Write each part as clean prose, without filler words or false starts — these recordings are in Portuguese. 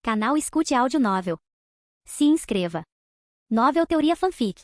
Canal Escute Áudio Novel. Se inscreva. Novel Teoria Fanfic.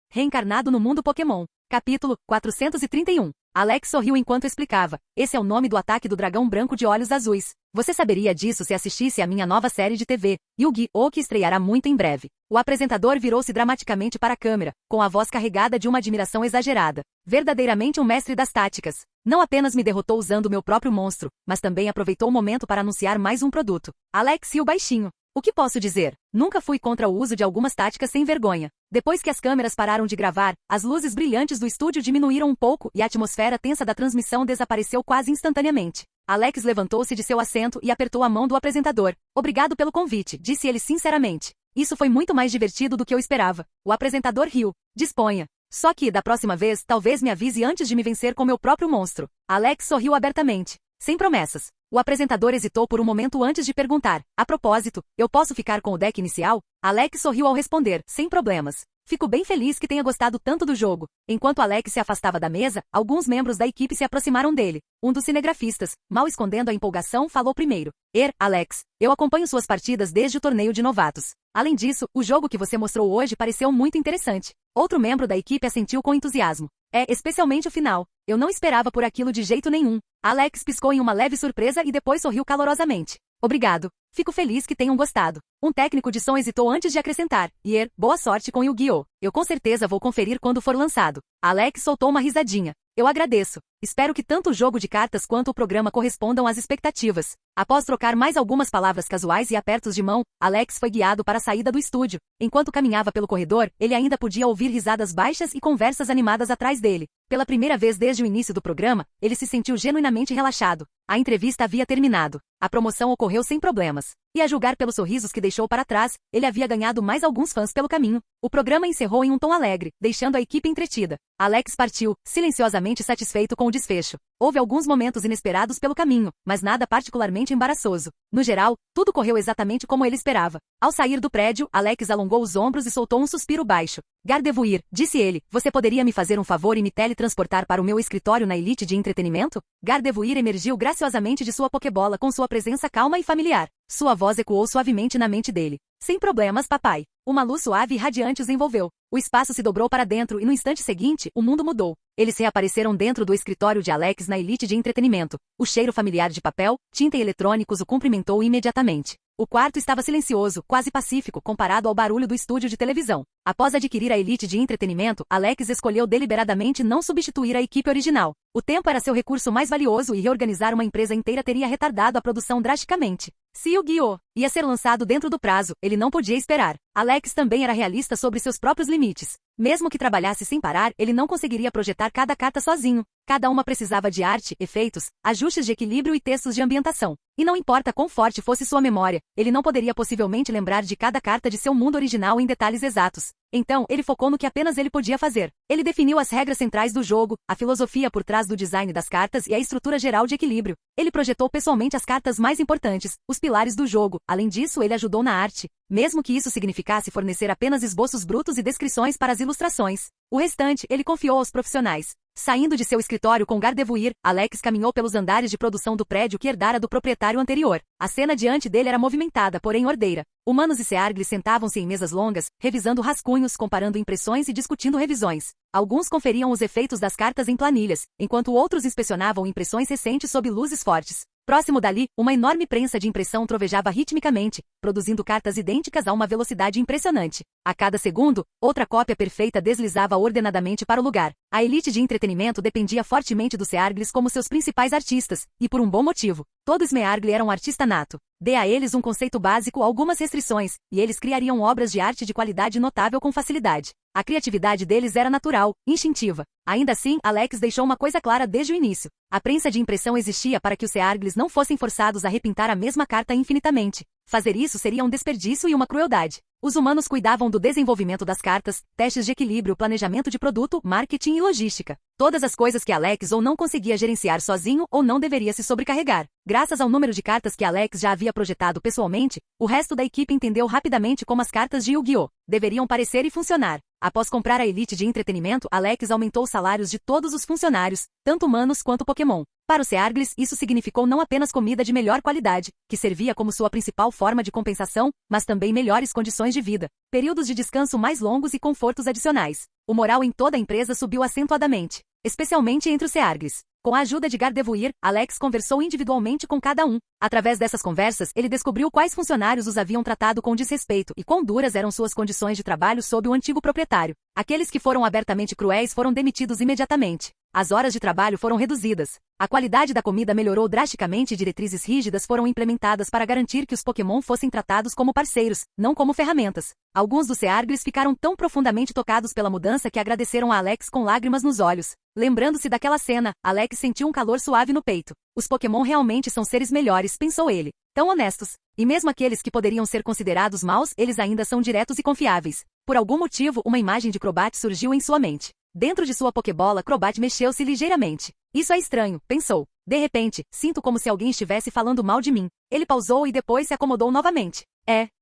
Reencarnado no mundo Pokémon. Capítulo 431. Alex sorriu enquanto explicava. Esse é o nome do ataque do dragão branco de olhos azuis. Você saberia disso se assistisse à minha nova série de TV, Yu-Gi-Oh! Que estreará muito em breve. O apresentador virou-se dramaticamente para a câmera, com a voz carregada de uma admiração exagerada. Verdadeiramente um mestre das táticas. Não apenas me derrotou usando meu próprio monstro, mas também aproveitou o momento para anunciar mais um produto. Alex riu baixinho. O que posso dizer? Nunca fui contra o uso de algumas táticas sem vergonha. Depois que as câmeras pararam de gravar, as luzes brilhantes do estúdio diminuíram um pouco e a atmosfera tensa da transmissão desapareceu quase instantaneamente. Alex levantou-se de seu assento e apertou a mão do apresentador. Obrigado pelo convite, disse ele sinceramente. Isso foi muito mais divertido do que eu esperava. O apresentador riu. Disponha. Só que, da próxima vez, talvez me avise antes de me vencer com meu próprio monstro. Alex sorriu abertamente. Sem promessas. O apresentador hesitou por um momento antes de perguntar. A propósito, eu posso ficar com o deck inicial? Alex sorriu ao responder. Sem problemas. Fico bem feliz que tenha gostado tanto do jogo. Enquanto Alex se afastava da mesa, alguns membros da equipe se aproximaram dele. Um dos cinegrafistas, mal escondendo a empolgação, falou primeiro. Alex, eu acompanho suas partidas desde o torneio de novatos. Além disso, o jogo que você mostrou hoje pareceu muito interessante. Outro membro da equipe assentiu com entusiasmo. Especialmente o final. Eu não esperava por aquilo de jeito nenhum. Alex piscou em uma leve surpresa e depois sorriu calorosamente. Obrigado. Fico feliz que tenham gostado. Um técnico de som hesitou antes de acrescentar. Boa sorte com Yu-Gi-Oh! Eu com certeza vou conferir quando for lançado. Alex soltou uma risadinha. Eu agradeço. Espero que tanto o jogo de cartas quanto o programa correspondam às expectativas. Após trocar mais algumas palavras casuais e apertos de mão, Alex foi guiado para a saída do estúdio. Enquanto caminhava pelo corredor, ele ainda podia ouvir risadas baixas e conversas animadas atrás dele. Pela primeira vez desde o início do programa, ele se sentiu genuinamente relaxado. A entrevista havia terminado. A promoção ocorreu sem problemas. E a julgar pelos sorrisos que deixou para trás, ele havia ganhado mais alguns fãs pelo caminho. O programa encerrou em um tom alegre, deixando a equipe entretida. Alex partiu, silenciosamente satisfeito com o desfecho. Houve alguns momentos inesperados pelo caminho, mas nada particularmente embaraçoso. No geral, tudo correu exatamente como ele esperava. Ao sair do prédio, Alex alongou os ombros e soltou um suspiro baixo. Gardevoir, disse ele, você poderia me fazer um favor e me teletransportar para o meu escritório na Elite de Entretenimento? Gardevoir emergiu graciosamente de sua pokebola com sua presença calma e familiar. Sua voz ecoou suavemente na mente dele. Sem problemas, papai. Uma luz suave e radiante os envolveu. O espaço se dobrou para dentro e no instante seguinte, o mundo mudou. Eles reapareceram dentro do escritório de Alex na Elite de Entretenimento. O cheiro familiar de papel, tinta e eletrônicos o cumprimentou imediatamente. O quarto estava silencioso, quase pacífico, comparado ao barulho do estúdio de televisão. Após adquirir a Elite de Entretenimento, Alex escolheu deliberadamente não substituir a equipe original. O tempo era seu recurso mais valioso e reorganizar uma empresa inteira teria retardado a produção drasticamente. Se Yu-Gi-Oh! Ia ser lançado dentro do prazo, ele não podia esperar. Alex também era realista sobre seus próprios limites. Mesmo que trabalhasse sem parar, ele não conseguiria projetar cada carta sozinho. Cada uma precisava de arte, efeitos, ajustes de equilíbrio e textos de ambientação. E não importa quão forte fosse sua memória, ele não poderia possivelmente lembrar de cada carta de seu mundo original em detalhes exatos. Então, ele focou no que apenas ele podia fazer. Ele definiu as regras centrais do jogo, a filosofia por trás do design das cartas e a estrutura geral de equilíbrio. Ele projetou pessoalmente as cartas mais importantes, os pilares do jogo. Além disso, ele ajudou na arte, mesmo que isso significasse fornecer apenas esboços brutos e descrições para as ilustrações. O restante, ele confiou aos profissionais. Saindo de seu escritório com Gardevoir, Alex caminhou pelos andares de produção do prédio que herdara do proprietário anterior. A cena diante dele era movimentada, porém ordeira. Humanos e Seargles sentavam-se em mesas longas, revisando rascunhos, comparando impressões e discutindo revisões. Alguns conferiam os efeitos das cartas em planilhas, enquanto outros inspecionavam impressões recentes sob luzes fortes. Próximo dali, uma enorme prensa de impressão trovejava ritmicamente, produzindo cartas idênticas a uma velocidade impressionante. A cada segundo, outra cópia perfeita deslizava ordenadamente para o lugar. A Elite de Entretenimento dependia fortemente dos Seargles como seus principais artistas, e por um bom motivo. Todo Smeargle era um artista nato. Dê a eles um conceito básico, algumas restrições, e eles criariam obras de arte de qualidade notável com facilidade. A criatividade deles era natural, instintiva. Ainda assim, Alex deixou uma coisa clara desde o início. A prensa de impressão existia para que os Seargles não fossem forçados a repintar a mesma carta infinitamente. Fazer isso seria um desperdício e uma crueldade. Os humanos cuidavam do desenvolvimento das cartas, testes de equilíbrio, planejamento de produto, marketing e logística. Todas as coisas que Alex ou não conseguia gerenciar sozinho ou não deveria se sobrecarregar. Graças ao número de cartas que Alex já havia projetado pessoalmente, o resto da equipe entendeu rapidamente como as cartas de Yu-Gi-Oh! Deveriam parecer e funcionar. Após comprar a Elite de Entretenimento, Alex aumentou os salários de todos os funcionários, tanto humanos quanto Pokémon. Para os Seargles, isso significou não apenas comida de melhor qualidade, que servia como sua principal forma de compensação, mas também melhores condições de vida, períodos de descanso mais longos e confortos adicionais. O moral em toda a empresa subiu acentuadamente, especialmente entre os Seargles. Com a ajuda de Gardevoir, Alex conversou individualmente com cada um. Através dessas conversas, ele descobriu quais funcionários os haviam tratado com desrespeito e quão duras eram suas condições de trabalho sob o antigo proprietário. Aqueles que foram abertamente cruéis foram demitidos imediatamente. As horas de trabalho foram reduzidas. A qualidade da comida melhorou drasticamente e diretrizes rígidas foram implementadas para garantir que os Pokémon fossem tratados como parceiros, não como ferramentas. Alguns dos Seargles ficaram tão profundamente tocados pela mudança que agradeceram a Alex com lágrimas nos olhos. Lembrando-se daquela cena, Alex sentiu um calor suave no peito. Os Pokémon realmente são seres melhores, pensou ele. Tão honestos. E mesmo aqueles que poderiam ser considerados maus, eles ainda são diretos e confiáveis. Por algum motivo, uma imagem de Crobat surgiu em sua mente. Dentro de sua Pokébola, Crobat mexeu-se ligeiramente. Isso é estranho, pensou. De repente, sinto como se alguém estivesse falando mal de mim. Ele pausou e depois se acomodou novamente.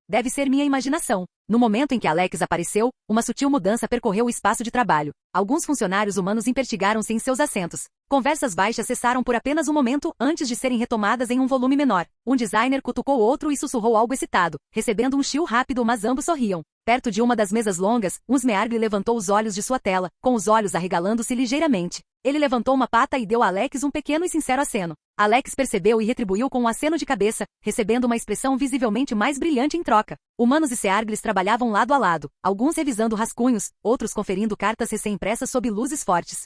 Deve ser minha imaginação. No momento em que Alex apareceu, uma sutil mudança percorreu o espaço de trabalho. Alguns funcionários humanos impertigaram-se em seus assentos. Conversas baixas cessaram por apenas um momento antes de serem retomadas em um volume menor. Um designer cutucou outro e sussurrou algo excitado, recebendo um chiu rápido, mas ambos sorriam. Perto de uma das mesas longas, um Smeargle levantou os olhos de sua tela, com os olhos arregalando-se ligeiramente. Ele levantou uma pata e deu a Alex um pequeno e sincero aceno. Alex percebeu e retribuiu com um aceno de cabeça, recebendo uma expressão visivelmente mais brilhante em troca. Humanos e Seargles trabalhavam lado a lado, alguns revisando rascunhos, outros conferindo cartas recém-impressas sob luzes fortes.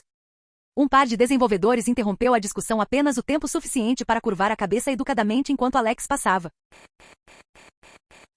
Um par de desenvolvedores interrompeu a discussão apenas o tempo suficiente para curvar a cabeça educadamente enquanto Alex passava.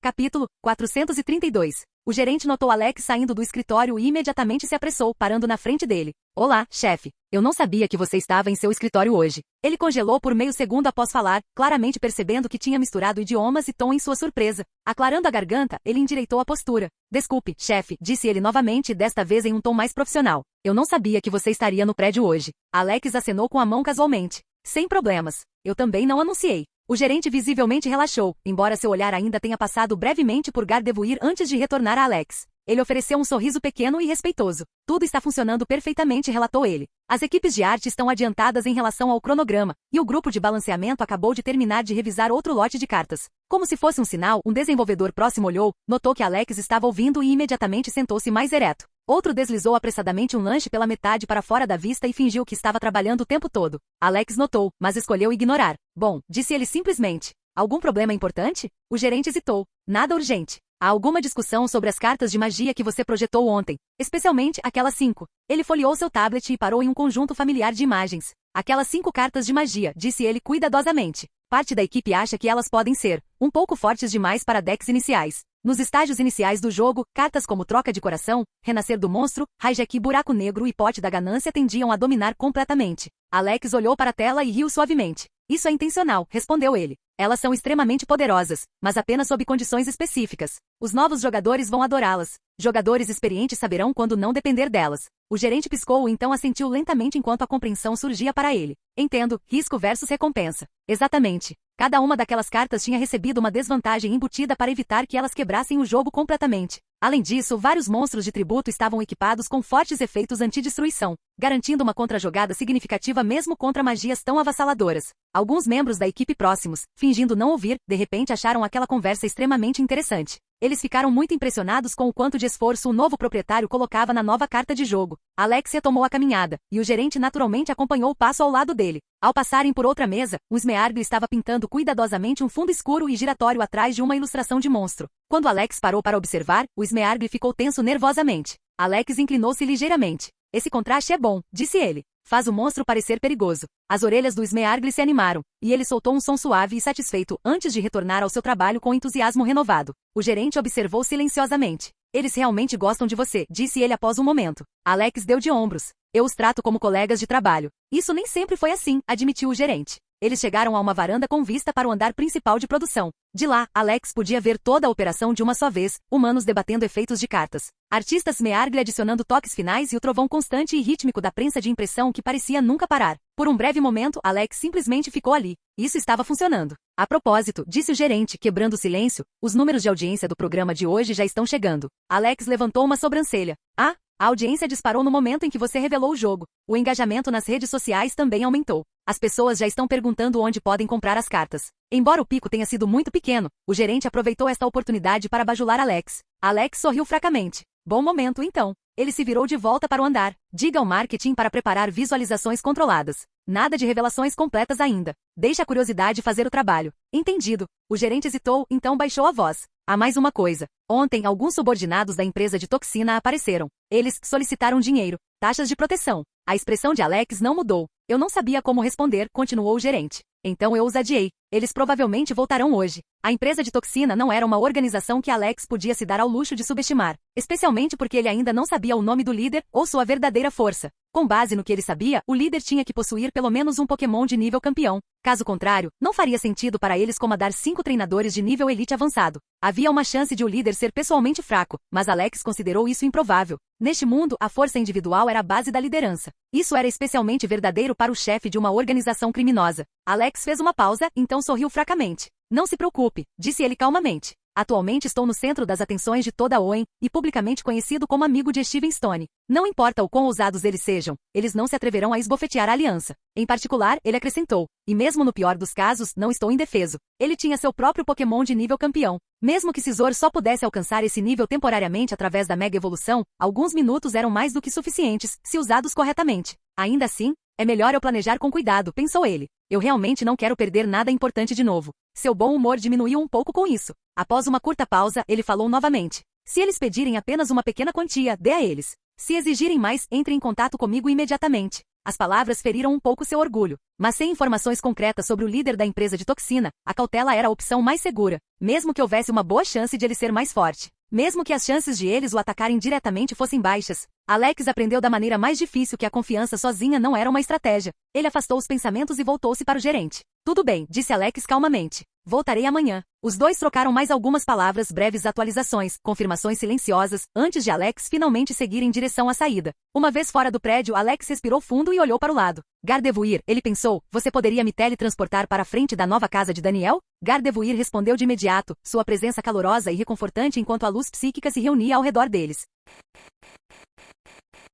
Capítulo 432. O gerente notou Alex saindo do escritório e imediatamente se apressou, parando na frente dele. Olá, chefe. Eu não sabia que você estava em seu escritório hoje. Ele congelou por meio segundo após falar, claramente percebendo que tinha misturado idiomas e tom em sua surpresa. Aclarando a garganta, ele endireitou a postura. Desculpe, chefe, disse ele novamente, desta vez em um tom mais profissional. Eu não sabia que você estaria no prédio hoje. Alex acenou com a mão casualmente. Sem problemas. Eu também não anunciei. O gerente visivelmente relaxou, embora seu olhar ainda tenha passado brevemente por Gardevoir antes de retornar a Alex. Ele ofereceu um sorriso pequeno e respeitoso. Tudo está funcionando perfeitamente, relatou ele. As equipes de arte estão adiantadas em relação ao cronograma, e o grupo de balanceamento acabou de terminar de revisar outro lote de cartas. Como se fosse um sinal, um desenvolvedor próximo olhou, notou que Alex estava ouvindo e imediatamente sentou-se mais ereto. Outro deslizou apressadamente um lanche pela metade para fora da vista e fingiu que estava trabalhando o tempo todo. Alex notou, mas escolheu ignorar. Bom, disse ele simplesmente. Algum problema importante? O gerente hesitou. Nada urgente. Há alguma discussão sobre as cartas de magia que você projetou ontem, especialmente aquelas 5. Ele folheou seu tablet e parou em um conjunto familiar de imagens. Aquelas 5 cartas de magia, disse ele cuidadosamente. Parte da equipe acha que elas podem ser um pouco fortes demais para decks iniciais. Nos estágios iniciais do jogo, cartas como Troca de Coração, Renascer do Monstro, Hijack, Buraco Negro e Pote da Ganância tendiam a dominar completamente. Alex olhou para a tela e riu suavemente. Isso é intencional, respondeu ele. Elas são extremamente poderosas, mas apenas sob condições específicas. Os novos jogadores vão adorá-las. Jogadores experientes saberão quando não depender delas. O gerente piscou e então assentiu lentamente enquanto a compreensão surgia para ele. Entendo, risco versus recompensa. Exatamente. Cada uma daquelas cartas tinha recebido uma desvantagem embutida para evitar que elas quebrassem o jogo completamente. Além disso, vários monstros de tributo estavam equipados com fortes efeitos anti-destruição, garantindo uma contra-jogada significativa mesmo contra magias tão avassaladoras. Alguns membros da equipe próximos, fingindo não ouvir, de repente acharam aquela conversa extremamente interessante. Eles ficaram muito impressionados com o quanto de esforço o novo proprietário colocava na nova carta de jogo. Alex retomou a caminhada, e o gerente naturalmente acompanhou o passo ao lado dele. Ao passarem por outra mesa, o Smeargle estava pintando cuidadosamente um fundo escuro e giratório atrás de uma ilustração de monstro. Quando Alex parou para observar, o Smeargle ficou tenso nervosamente. Alex inclinou-se ligeiramente. Esse contraste é bom, disse ele. Faz o monstro parecer perigoso. As orelhas do Smeargle se animaram, e ele soltou um som suave e satisfeito antes de retornar ao seu trabalho com entusiasmo renovado. O gerente observou silenciosamente. Eles realmente gostam de você, disse ele após um momento. Alex deu de ombros. Eu os trato como colegas de trabalho. Isso nem sempre foi assim, admitiu o gerente. Eles chegaram a uma varanda com vista para o andar principal de produção. De lá, Alex podia ver toda a operação de uma só vez, humanos debatendo efeitos de cartas. Artistas Smeargle adicionando toques finais e o trovão constante e rítmico da prensa de impressão que parecia nunca parar. Por um breve momento, Alex simplesmente ficou ali. Isso estava funcionando. A propósito, disse o gerente, quebrando o silêncio, os números de audiência do programa de hoje já estão chegando. Alex levantou uma sobrancelha. Ah, A audiência disparou no momento em que você revelou o jogo. O engajamento nas redes sociais também aumentou. As pessoas já estão perguntando onde podem comprar as cartas. Embora o pico tenha sido muito pequeno, o gerente aproveitou esta oportunidade para bajular Alex. Alex sorriu fracamente. Bom momento, então. Ele se virou de volta para o andar. Diga ao marketing para preparar visualizações controladas. Nada de revelações completas ainda. Deixe a curiosidade fazer o trabalho. Entendido. O gerente hesitou, então baixou a voz. Há mais uma coisa. Ontem, alguns subordinados da empresa de toxina apareceram. Eles solicitaram dinheiro, taxas de proteção. A expressão de Alex não mudou. Eu não sabia como responder, continuou o gerente. Então eu os adiei. Eles provavelmente voltarão hoje. A empresa de toxina não era uma organização que Alex podia se dar ao luxo de subestimar, especialmente porque ele ainda não sabia o nome do líder ou sua verdadeira força. Com base no que ele sabia, o líder tinha que possuir pelo menos um Pokémon de nível campeão. Caso contrário, não faria sentido para eles comandar 5 treinadores de nível elite avançado. Havia uma chance de o líder ser pessoalmente fraco, mas Alex considerou isso improvável. Neste mundo, a força individual era a base da liderança. Isso era especialmente verdadeiro para o chefe de uma organização criminosa. Alex fez uma pausa, então sorriu fracamente. Não se preocupe, disse ele calmamente. Atualmente estou no centro das atenções de toda a Owen, e publicamente conhecido como amigo de Steven Stone. Não importa o quão ousados eles sejam, eles não se atreverão a esbofetear a aliança. Em particular, ele acrescentou, e mesmo no pior dos casos, não estou indefeso. Ele tinha seu próprio Pokémon de nível campeão. Mesmo que Scizor só pudesse alcançar esse nível temporariamente através da Mega Evolução, alguns minutos eram mais do que suficientes, se usados corretamente. Ainda assim, é melhor eu planejar com cuidado, pensou ele. Eu realmente não quero perder nada importante de novo. Seu bom humor diminuiu um pouco com isso. Após uma curta pausa, ele falou novamente. Se eles pedirem apenas uma pequena quantia, dê a eles. Se exigirem mais, entre em contato comigo imediatamente. As palavras feriram um pouco seu orgulho. Mas sem informações concretas sobre o líder da empresa de toxina, a cautela era a opção mais segura, mesmo que houvesse uma boa chance de ele ser mais forte. Mesmo que as chances de eles o atacarem diretamente fossem baixas, Alex aprendeu da maneira mais difícil que a confiança sozinha não era uma estratégia. Ele afastou os pensamentos e voltou-se para o gerente. Tudo bem, disse Alex calmamente. Voltarei amanhã. Os dois trocaram mais algumas palavras, breves atualizações, confirmações silenciosas, antes de Alex finalmente seguir em direção à saída. Uma vez fora do prédio, Alex respirou fundo e olhou para o lado. Gardevoir, ele pensou, você poderia me teletransportar para a frente da nova casa de Daniel? Gardevoir respondeu de imediato, sua presença calorosa e reconfortante enquanto a luz psíquica se reunia ao redor deles.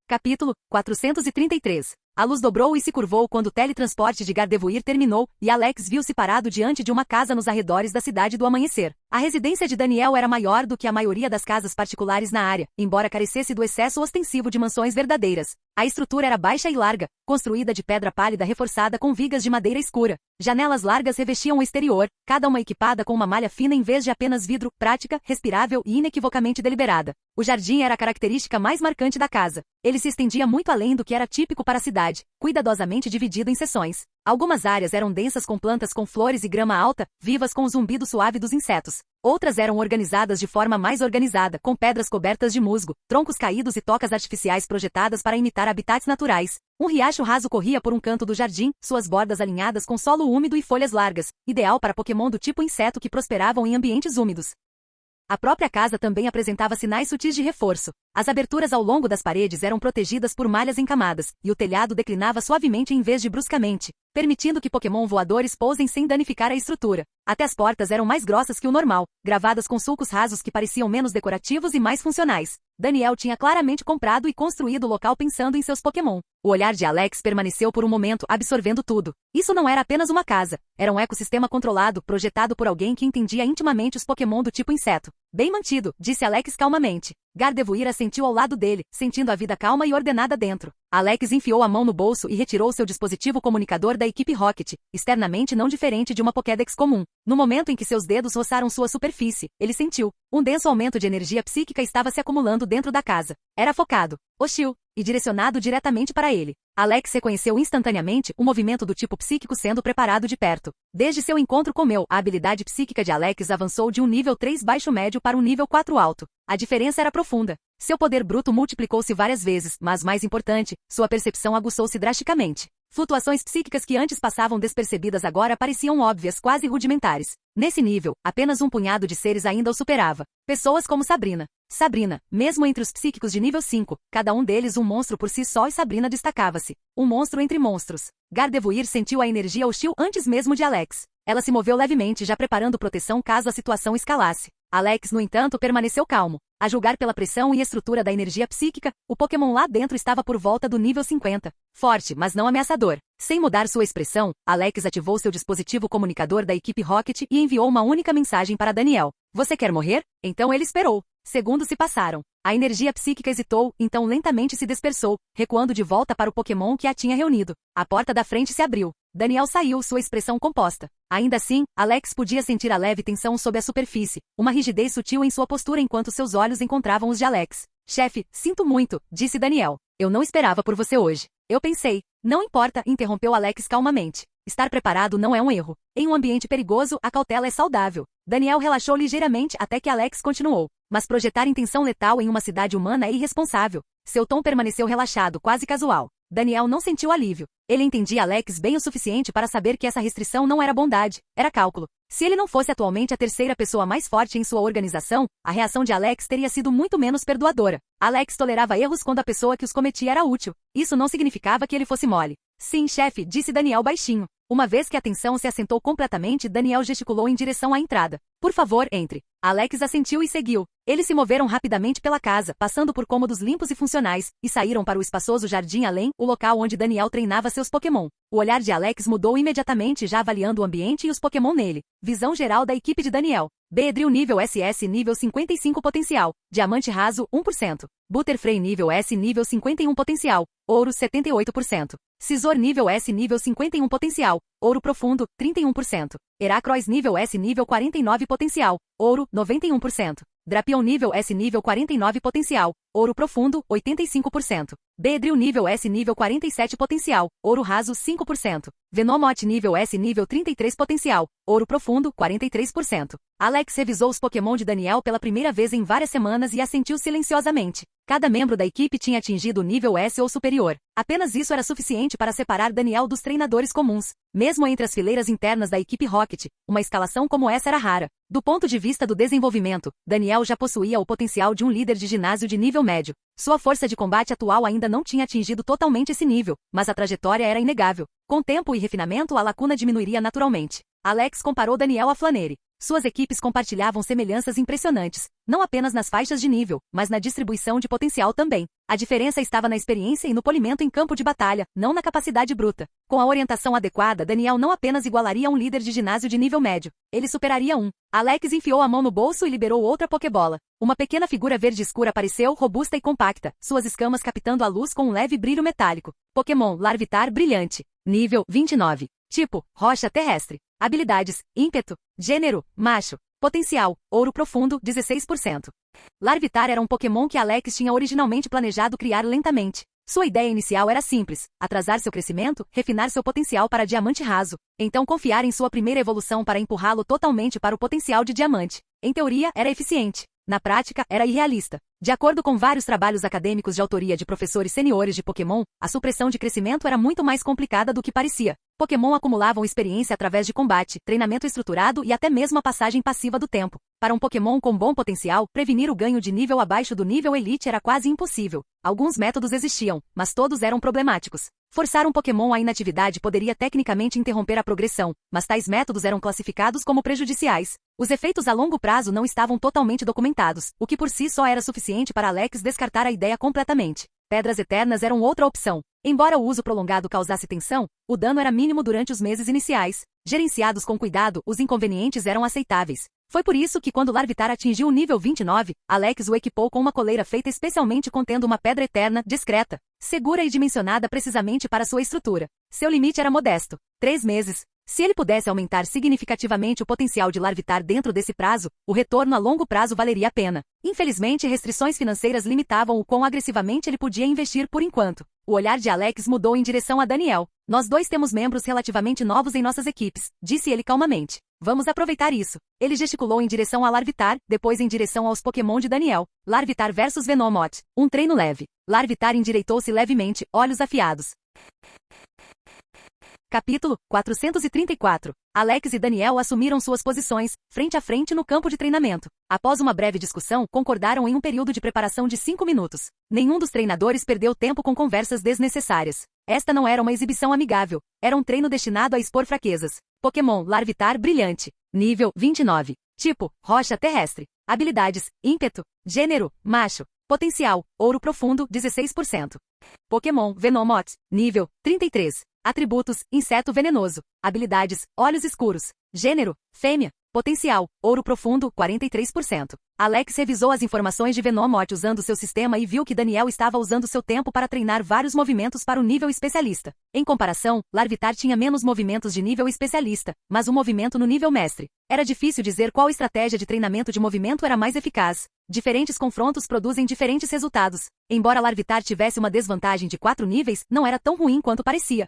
Capítulo 433. A luz dobrou e se curvou quando o teletransporte de Gardevoir terminou, e Alex viu-se parado diante de uma casa nos arredores da cidade do amanhecer. A residência de Daniel era maior do que a maioria das casas particulares na área, embora carecesse do excesso ostensivo de mansões verdadeiras. A estrutura era baixa e larga, construída de pedra pálida reforçada com vigas de madeira escura. Janelas largas revestiam o exterior, cada uma equipada com uma malha fina em vez de apenas vidro, prática, respirável e inequivocamente deliberada. O jardim era a característica mais marcante da casa. Ele se estendia muito além do que era típico para a cidade, cuidadosamente dividido em seções. Algumas áreas eram densas com plantas com flores e grama alta, vivas com o zumbido suave dos insetos. Outras eram organizadas de forma mais organizada, com pedras cobertas de musgo, troncos caídos e tocas artificiais projetadas para imitar habitats naturais. Um riacho raso corria por um canto do jardim, suas bordas alinhadas com solo úmido e folhas largas, ideal para Pokémon do tipo inseto que prosperavam em ambientes úmidos. A própria casa também apresentava sinais sutis de reforço. As aberturas ao longo das paredes eram protegidas por malhas encamadas, e o telhado declinava suavemente em vez de bruscamente, permitindo que Pokémon voadores pousem sem danificar a estrutura. Até as portas eram mais grossas que o normal, gravadas com sulcos rasos que pareciam menos decorativos e mais funcionais. Daniel tinha claramente comprado e construído o local pensando em seus Pokémon. O olhar de Alex permaneceu por um momento, absorvendo tudo. Isso não era apenas uma casa. Era um ecossistema controlado, projetado por alguém que entendia intimamente os Pokémon do tipo inseto. Bem mantido, disse Alex calmamente. Gardevoir assentiu ao lado dele, sentindo a vida calma e ordenada dentro. Alex enfiou a mão no bolso e retirou seu dispositivo comunicador da equipe Rocket, externamente não diferente de uma Pokédex comum. No momento em que seus dedos roçaram sua superfície, ele sentiu. Um denso aumento de energia psíquica estava se acumulando dentro da casa. Era focado, hostil, e direcionado diretamente para ele. Alex reconheceu instantaneamente o movimento do tipo psíquico sendo preparado de perto. Desde seu encontro com Mel, a habilidade psíquica de Alex avançou de um nível 3 baixo-médio para um nível 4 alto. A diferença era profunda. Seu poder bruto multiplicou-se várias vezes, mas mais importante, sua percepção aguçou-se drasticamente. Flutuações psíquicas que antes passavam despercebidas agora pareciam óbvias, quase rudimentares. Nesse nível, apenas um punhado de seres ainda o superava. Pessoas como Sabrina. Sabrina, mesmo entre os psíquicos de nível 5, cada um deles um monstro por si só e Sabrina destacava-se. Um monstro entre monstros. Gardevoir sentiu a energia hostil antes mesmo de Alex. Ela se moveu levemente, já preparando proteção caso a situação escalasse. Alex, no entanto, permaneceu calmo. A julgar pela pressão e estrutura da energia psíquica, o Pokémon lá dentro estava por volta do nível 50. Forte, mas não ameaçador. Sem mudar sua expressão, Alex ativou seu dispositivo comunicador da equipe Rocket e enviou uma única mensagem para Daniel. Você quer morrer? Então ele esperou. Segundos se passaram. A energia psíquica hesitou, então lentamente se dispersou, recuando de volta para o Pokémon que a tinha reunido. A porta da frente se abriu. Daniel saiu, sua expressão composta. Ainda assim, Alex podia sentir a leve tensão sob a superfície, uma rigidez sutil em sua postura enquanto seus olhos encontravam os de Alex. Chefe, sinto muito, disse Daniel. Eu não esperava por você hoje. Eu pensei. Não importa, interrompeu Alex calmamente. Estar preparado não é um erro. Em um ambiente perigoso, a cautela é saudável. Daniel relaxou ligeiramente até que Alex continuou. Mas projetar intenção letal em uma cidade humana é irresponsável. Seu tom permaneceu relaxado, quase casual. Daniel não sentiu alívio. Ele entendia Alex bem o suficiente para saber que essa restrição não era bondade, era cálculo. Se ele não fosse atualmente a terceira pessoa mais forte em sua organização, a reação de Alex teria sido muito menos perdoadora. Alex tolerava erros quando a pessoa que os cometia era útil. Isso não significava que ele fosse mole. Sim, chefe, disse Daniel baixinho. Uma vez que a tensão se assentou completamente, Daniel gesticulou em direção à entrada. Por favor, entre. Alex assentiu e seguiu. Eles se moveram rapidamente pela casa, passando por cômodos limpos e funcionais, e saíram para o espaçoso jardim além, o local onde Daniel treinava seus Pokémon. O olhar de Alex mudou imediatamente, já avaliando o ambiente e os Pokémon nele. Visão geral da equipe de Daniel. Beedrill nível SS nível 55 potencial. Diamante raso 1%. Butterfree nível S nível 51 potencial. Ouro 78%. Scizor nível S nível 51 potencial. Ouro profundo 31%. Heracross nível S nível 49 potencial. Ouro 91%. Drapion nível S nível 49 potencial. Ouro profundo 85%. Beedrill nível S nível 47 potencial. Ouro raso 5%. Venomoth nível S nível 33 potencial. Ouro profundo 43%. Alex revisou os Pokémon de Daniel pela primeira vez em várias semanas e assentiu silenciosamente. Cada membro da equipe tinha atingido o nível S ou superior. Apenas isso era suficiente para separar Daniel dos treinadores comuns. Mesmo entre as fileiras internas da equipe Rocket, uma escalação como essa era rara. Do ponto de vista do desenvolvimento, Daniel já possuía o potencial de um líder de ginásio de nível médio. Sua força de combate atual ainda não tinha atingido totalmente esse nível, mas a trajetória era inegável. Com tempo e refinamento, a lacuna diminuiria naturalmente. Alex comparou Daniel a Flannery. Suas equipes compartilhavam semelhanças impressionantes, não apenas nas faixas de nível, mas na distribuição de potencial também. A diferença estava na experiência e no polimento em campo de batalha, não na capacidade bruta. Com a orientação adequada, Daniel não apenas igualaria um líder de ginásio de nível médio, ele superaria um. Alex enfiou a mão no bolso e liberou outra Pokébola. Uma pequena figura verde escura apareceu, robusta e compacta, suas escamas captando a luz com um leve brilho metálico. Pokémon Larvitar brilhante. Nível 29. Tipo, rocha terrestre. Habilidades, ímpeto. Gênero, macho. Potencial, ouro profundo, 16%. Larvitar era um Pokémon que Alex tinha originalmente planejado criar lentamente. Sua ideia inicial era simples, atrasar seu crescimento, refinar seu potencial para diamante raso, então confiar em sua primeira evolução para empurrá-lo totalmente para o potencial de diamante. Em teoria, era eficiente. Na prática, era irrealista. De acordo com vários trabalhos acadêmicos de autoria de professores seniores de Pokémon, a supressão de crescimento era muito mais complicada do que parecia. Pokémon acumulavam experiência através de combate, treinamento estruturado e até mesmo a passagem passiva do tempo. Para um Pokémon com bom potencial, prevenir o ganho de nível abaixo do nível Elite era quase impossível. Alguns métodos existiam, mas todos eram problemáticos. Forçar um Pokémon à inatividade poderia tecnicamente interromper a progressão, mas tais métodos eram classificados como prejudiciais. Os efeitos a longo prazo não estavam totalmente documentados, o que por si só era suficiente para Alex descartar a ideia completamente. Pedras eternas eram outra opção. Embora o uso prolongado causasse tensão, o dano era mínimo durante os meses iniciais. Gerenciados com cuidado, os inconvenientes eram aceitáveis. Foi por isso que quando Larvitar atingiu o nível 29, Alex o equipou com uma coleira feita especialmente contendo uma pedra eterna, discreta, segura e dimensionada precisamente para sua estrutura. Seu limite era modesto. 3 meses. Se ele pudesse aumentar significativamente o potencial de Larvitar dentro desse prazo, o retorno a longo prazo valeria a pena. Infelizmente, restrições financeiras limitavam o quão agressivamente ele podia investir por enquanto. O olhar de Alex mudou em direção a Daniel. Nós dois temos membros relativamente novos em nossas equipes, disse ele calmamente. Vamos aproveitar isso. Ele gesticulou em direção a Larvitar, depois em direção aos Pokémon de Daniel. Larvitar versus Venomoth. Um treino leve. Larvitar endireitou-se levemente, olhos afiados. Capítulo 434. Alex e Daniel assumiram suas posições, frente a frente no campo de treinamento. Após uma breve discussão, concordaram em um período de preparação de 5 minutos. Nenhum dos treinadores perdeu tempo com conversas desnecessárias. Esta não era uma exibição amigável. Era um treino destinado a expor fraquezas. Pokémon Larvitar brilhante. Nível 29. Tipo, rocha terrestre. Habilidades, ímpeto. Gênero, macho. Potencial, ouro profundo, 16%. Pokémon, Venomoth. Nível, 33. Atributos, inseto venenoso. Habilidades, olhos escuros. Gênero, fêmea. Potencial, ouro profundo, 43%. Alex revisou as informações de Venomoth usando seu sistema e viu que Daniel estava usando seu tempo para treinar vários movimentos para o nível especialista. Em comparação, Larvitar tinha menos movimentos de nível especialista, mas um movimento no nível mestre. Era difícil dizer qual estratégia de treinamento de movimento era mais eficaz. Diferentes confrontos produzem diferentes resultados. Embora Larvitar tivesse uma desvantagem de 4 níveis, não era tão ruim quanto parecia.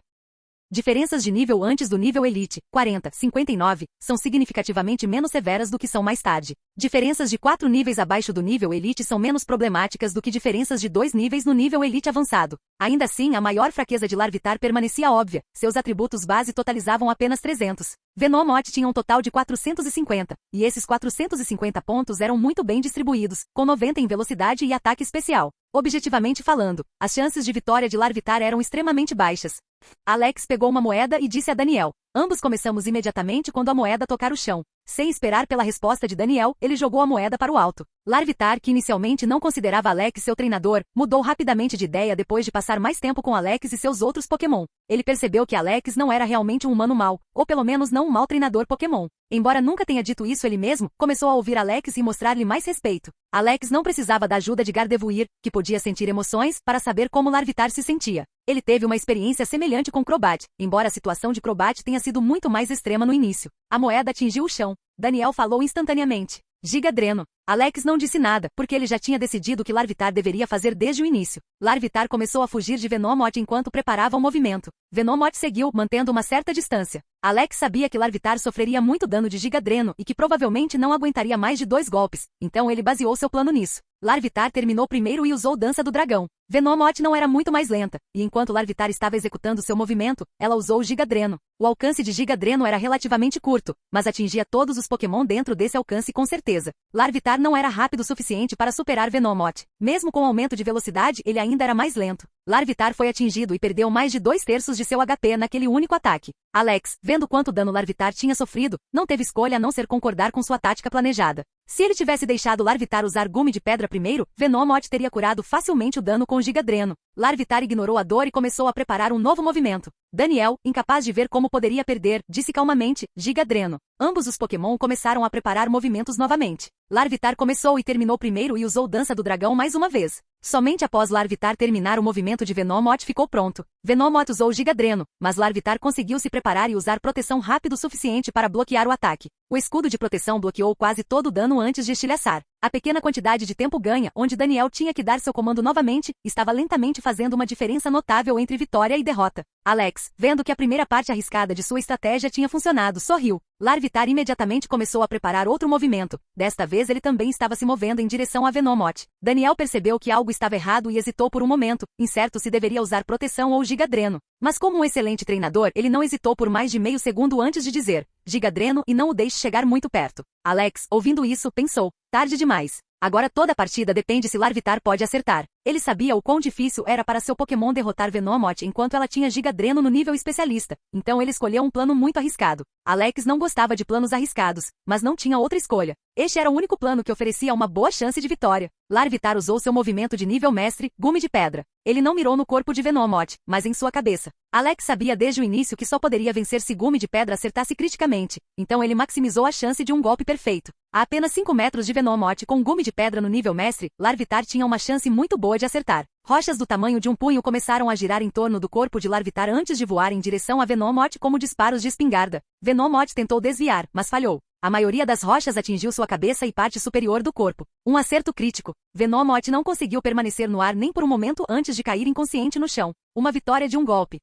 Diferenças de nível antes do nível Elite, 40, 59, são significativamente menos severas do que são mais tarde. Diferenças de 4 níveis abaixo do nível Elite são menos problemáticas do que diferenças de 2 níveis no nível Elite avançado. Ainda assim, a maior fraqueza de Larvitar permanecia óbvia, seus atributos base totalizavam apenas 300. Venomoth tinha um total de 450, e esses 450 pontos eram muito bem distribuídos, com 90 em velocidade e ataque especial. Objetivamente falando, as chances de vitória de Larvitar eram extremamente baixas. Alex pegou uma moeda e disse a Daniel. Ambos começamos imediatamente quando a moeda tocar o chão. Sem esperar pela resposta de Daniel, ele jogou a moeda para o alto. Larvitar, que inicialmente não considerava Alex seu treinador, mudou rapidamente de ideia depois de passar mais tempo com Alex e seus outros Pokémon. Ele percebeu que Alex não era realmente um humano mau, ou pelo menos não um mau treinador Pokémon. Embora nunca tenha dito isso ele mesmo, começou a ouvir Alex e mostrar-lhe mais respeito. Alex não precisava da ajuda de Gardevoir, que podia sentir emoções, para saber como Larvitar se sentia. Ele teve uma experiência semelhante com Crobat, embora a situação de Crobat tenha sido muito mais extrema no início. A moeda atingiu o chão. Daniel falou instantaneamente. Giga Dreno. Alex não disse nada, porque ele já tinha decidido o que Larvitar deveria fazer desde o início. Larvitar começou a fugir de Venomoth enquanto preparava o movimento. Venomoth seguiu, mantendo uma certa distância. Alex sabia que Larvitar sofreria muito dano de Giga Dreno e que provavelmente não aguentaria mais de 2 golpes, então ele baseou seu plano nisso. Larvitar terminou primeiro e usou Dança do Dragão. Venomoth não era muito mais lenta, e enquanto Larvitar estava executando seu movimento, ela usou Giga Dreno. O alcance de Giga Dreno era relativamente curto, mas atingia todos os Pokémon dentro desse alcance com certeza. Larvitar não era rápido o suficiente para superar Venomoth. Mesmo com o aumento de velocidade, ele ainda era mais lento. Larvitar foi atingido e perdeu mais de 2/3 de seu HP naquele único ataque. Alex, vendo quanto dano Larvitar tinha sofrido, não teve escolha a não ser concordar com sua tática planejada. Se ele tivesse deixado Larvitar usar Gume de Pedra primeiro, Venomoth teria curado facilmente o dano com Giga Dreno. Larvitar ignorou a dor e começou a preparar um novo movimento. Daniel, incapaz de ver como poderia perder, disse calmamente, Giga Dreno. Ambos os Pokémon começaram a preparar movimentos novamente. Larvitar começou e terminou primeiro e usou Dança do Dragão mais uma vez. Somente após Larvitar terminar o movimento de Venomoth ficou pronto. Venomoth usou Giga Dreno, mas Larvitar conseguiu se preparar e usar proteção rápido o suficiente para bloquear o ataque. O escudo de proteção bloqueou quase todo o dano antes de estilhaçar. A pequena quantidade de tempo ganha, onde Daniel tinha que dar seu comando novamente, estava lentamente fazendo uma diferença notável entre vitória e derrota. Alex, vendo que a primeira parte arriscada de sua estratégia tinha funcionado, sorriu. Larvitar imediatamente começou a preparar outro movimento. Desta vez ele também estava se movendo em direção a Venomoth. Daniel percebeu que algo estava errado e hesitou por um momento, incerto se deveria usar proteção ou Giga Dreno. Mas como um excelente treinador, ele não hesitou por mais de meio segundo antes de dizer, Giga Dreno e não o deixe chegar muito perto. Alex, ouvindo isso, pensou, tarde demais. Agora toda a partida depende se Larvitar pode acertar. Ele sabia o quão difícil era para seu Pokémon derrotar Venomoth enquanto ela tinha Giga Dreno no nível especialista, então ele escolheu um plano muito arriscado. Alex não gostava de planos arriscados, mas não tinha outra escolha. Este era o único plano que oferecia uma boa chance de vitória. Larvitar usou seu movimento de nível mestre, Gume de Pedra. Ele não mirou no corpo de Venomoth, mas em sua cabeça. Alex sabia desde o início que só poderia vencer se Gume de Pedra acertasse criticamente, então ele maximizou a chance de um golpe perfeito. A apenas 5 metros de Venomoth com Gume de Pedra no nível mestre, Larvitar tinha uma chance muito boa de acertar. Rochas do tamanho de um punho começaram a girar em torno do corpo de Larvitar antes de voar em direção a Venomoth como disparos de espingarda. Venomoth tentou desviar, mas falhou. A maioria das rochas atingiu sua cabeça e parte superior do corpo. Um acerto crítico. Venomoth não conseguiu permanecer no ar nem por um momento antes de cair inconsciente no chão. Uma vitória de um golpe.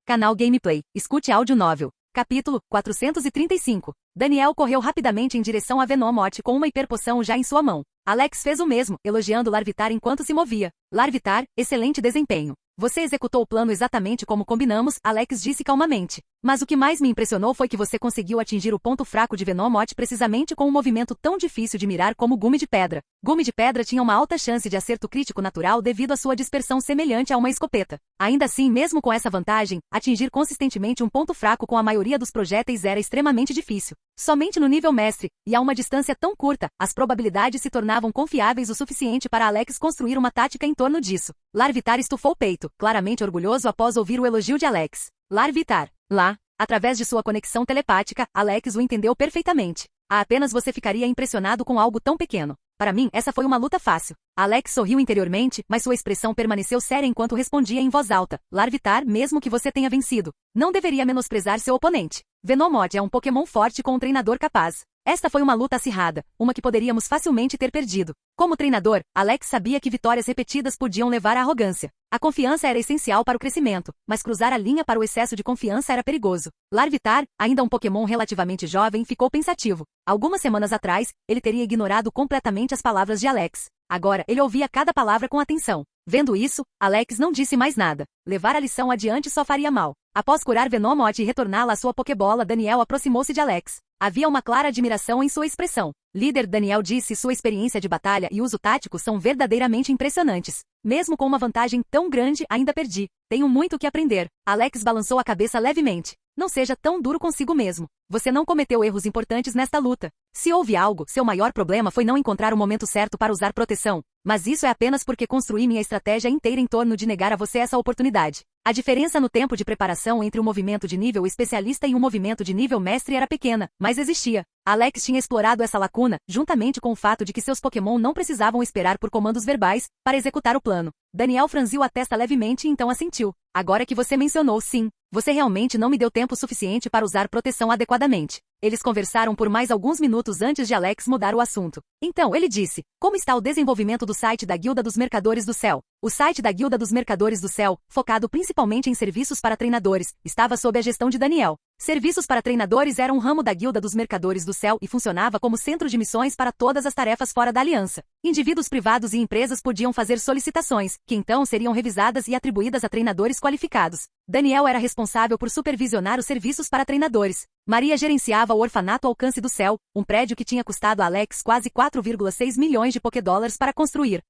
Canal Gameplay. Escute áudio novel. Capítulo 435. Daniel correu rapidamente em direção a Venomoth com uma hiperpoção já em sua mão. Alex fez o mesmo, elogiando Larvitar enquanto se movia. Larvitar, excelente desempenho. Você executou o plano exatamente como combinamos, Alex disse calmamente. Mas o que mais me impressionou foi que você conseguiu atingir o ponto fraco de Venomoth precisamente com um movimento tão difícil de mirar como Gume de Pedra. Gume de Pedra tinha uma alta chance de acerto crítico natural devido à sua dispersão semelhante a uma escopeta. Ainda assim, mesmo com essa vantagem, atingir consistentemente um ponto fraco com a maioria dos projéteis era extremamente difícil. Somente no nível mestre, e a uma distância tão curta, as probabilidades se tornavam confiáveis o suficiente para Alex construir uma tática em torno disso. Larvitar estufou o peito, claramente orgulhoso após ouvir o elogio de Alex. Larvitar. Lá, através de sua conexão telepática, Alex o entendeu perfeitamente. Apenas você ficaria impressionado com algo tão pequeno. Para mim, essa foi uma luta fácil. Alex sorriu interiormente, mas sua expressão permaneceu séria enquanto respondia em voz alta. Larvitar, mesmo que você tenha vencido. Não deveria menosprezar seu oponente. Venomoth é um Pokémon forte com um treinador capaz. Esta foi uma luta acirrada, uma que poderíamos facilmente ter perdido. Como treinador, Alex sabia que vitórias repetidas podiam levar à arrogância. A confiança era essencial para o crescimento, mas cruzar a linha para o excesso de confiança era perigoso. Larvitar, ainda um Pokémon relativamente jovem, ficou pensativo. Algumas semanas atrás, ele teria ignorado completamente as palavras de Alex. Agora, ele ouvia cada palavra com atenção. Vendo isso, Alex não disse mais nada. Levar a lição adiante só faria mal. Após curar Venomoth e retorná-la à sua Pokébola, Daniel aproximou-se de Alex. Havia uma clara admiração em sua expressão. Líder, Daniel disse, sua experiência de batalha e uso tático são verdadeiramente impressionantes. Mesmo com uma vantagem tão grande, ainda perdi. Tenho muito o que aprender. Alex balançou a cabeça levemente. Não seja tão duro consigo mesmo. Você não cometeu erros importantes nesta luta. Se houve algo, seu maior problema foi não encontrar o momento certo para usar proteção. Mas isso é apenas porque construí minha estratégia inteira em torno de negar a você essa oportunidade. A diferença no tempo de preparação entre um movimento de nível especialista e um movimento de nível mestre era pequena, mas existia. Alex tinha explorado essa lacuna, juntamente com o fato de que seus Pokémon não precisavam esperar por comandos verbais para executar o plano. Daniel franziu a testa levemente e então assentiu. Agora que você mencionou, sim. Você realmente não me deu tempo suficiente para usar proteção adequadamente. Eles conversaram por mais alguns minutos antes de Alex mudar o assunto. Então, ele disse, como está o desenvolvimento do site da Guilda dos Mercadores do Céu? O site da Guilda dos Mercadores do Céu, focado principalmente em serviços para treinadores, estava sob a gestão de Daniel. Serviços para treinadores era um ramo da Guilda dos Mercadores do Céu e funcionava como centro de missões para todas as tarefas fora da aliança. Indivíduos privados e empresas podiam fazer solicitações, que então seriam revisadas e atribuídas a treinadores qualificados. Daniel era responsável por supervisionar os serviços para treinadores. Maria gerenciava o Orfanato Alcance do Céu, um prédio que tinha custado a Alex quase 4,6 milhões de Pokédólares para construir.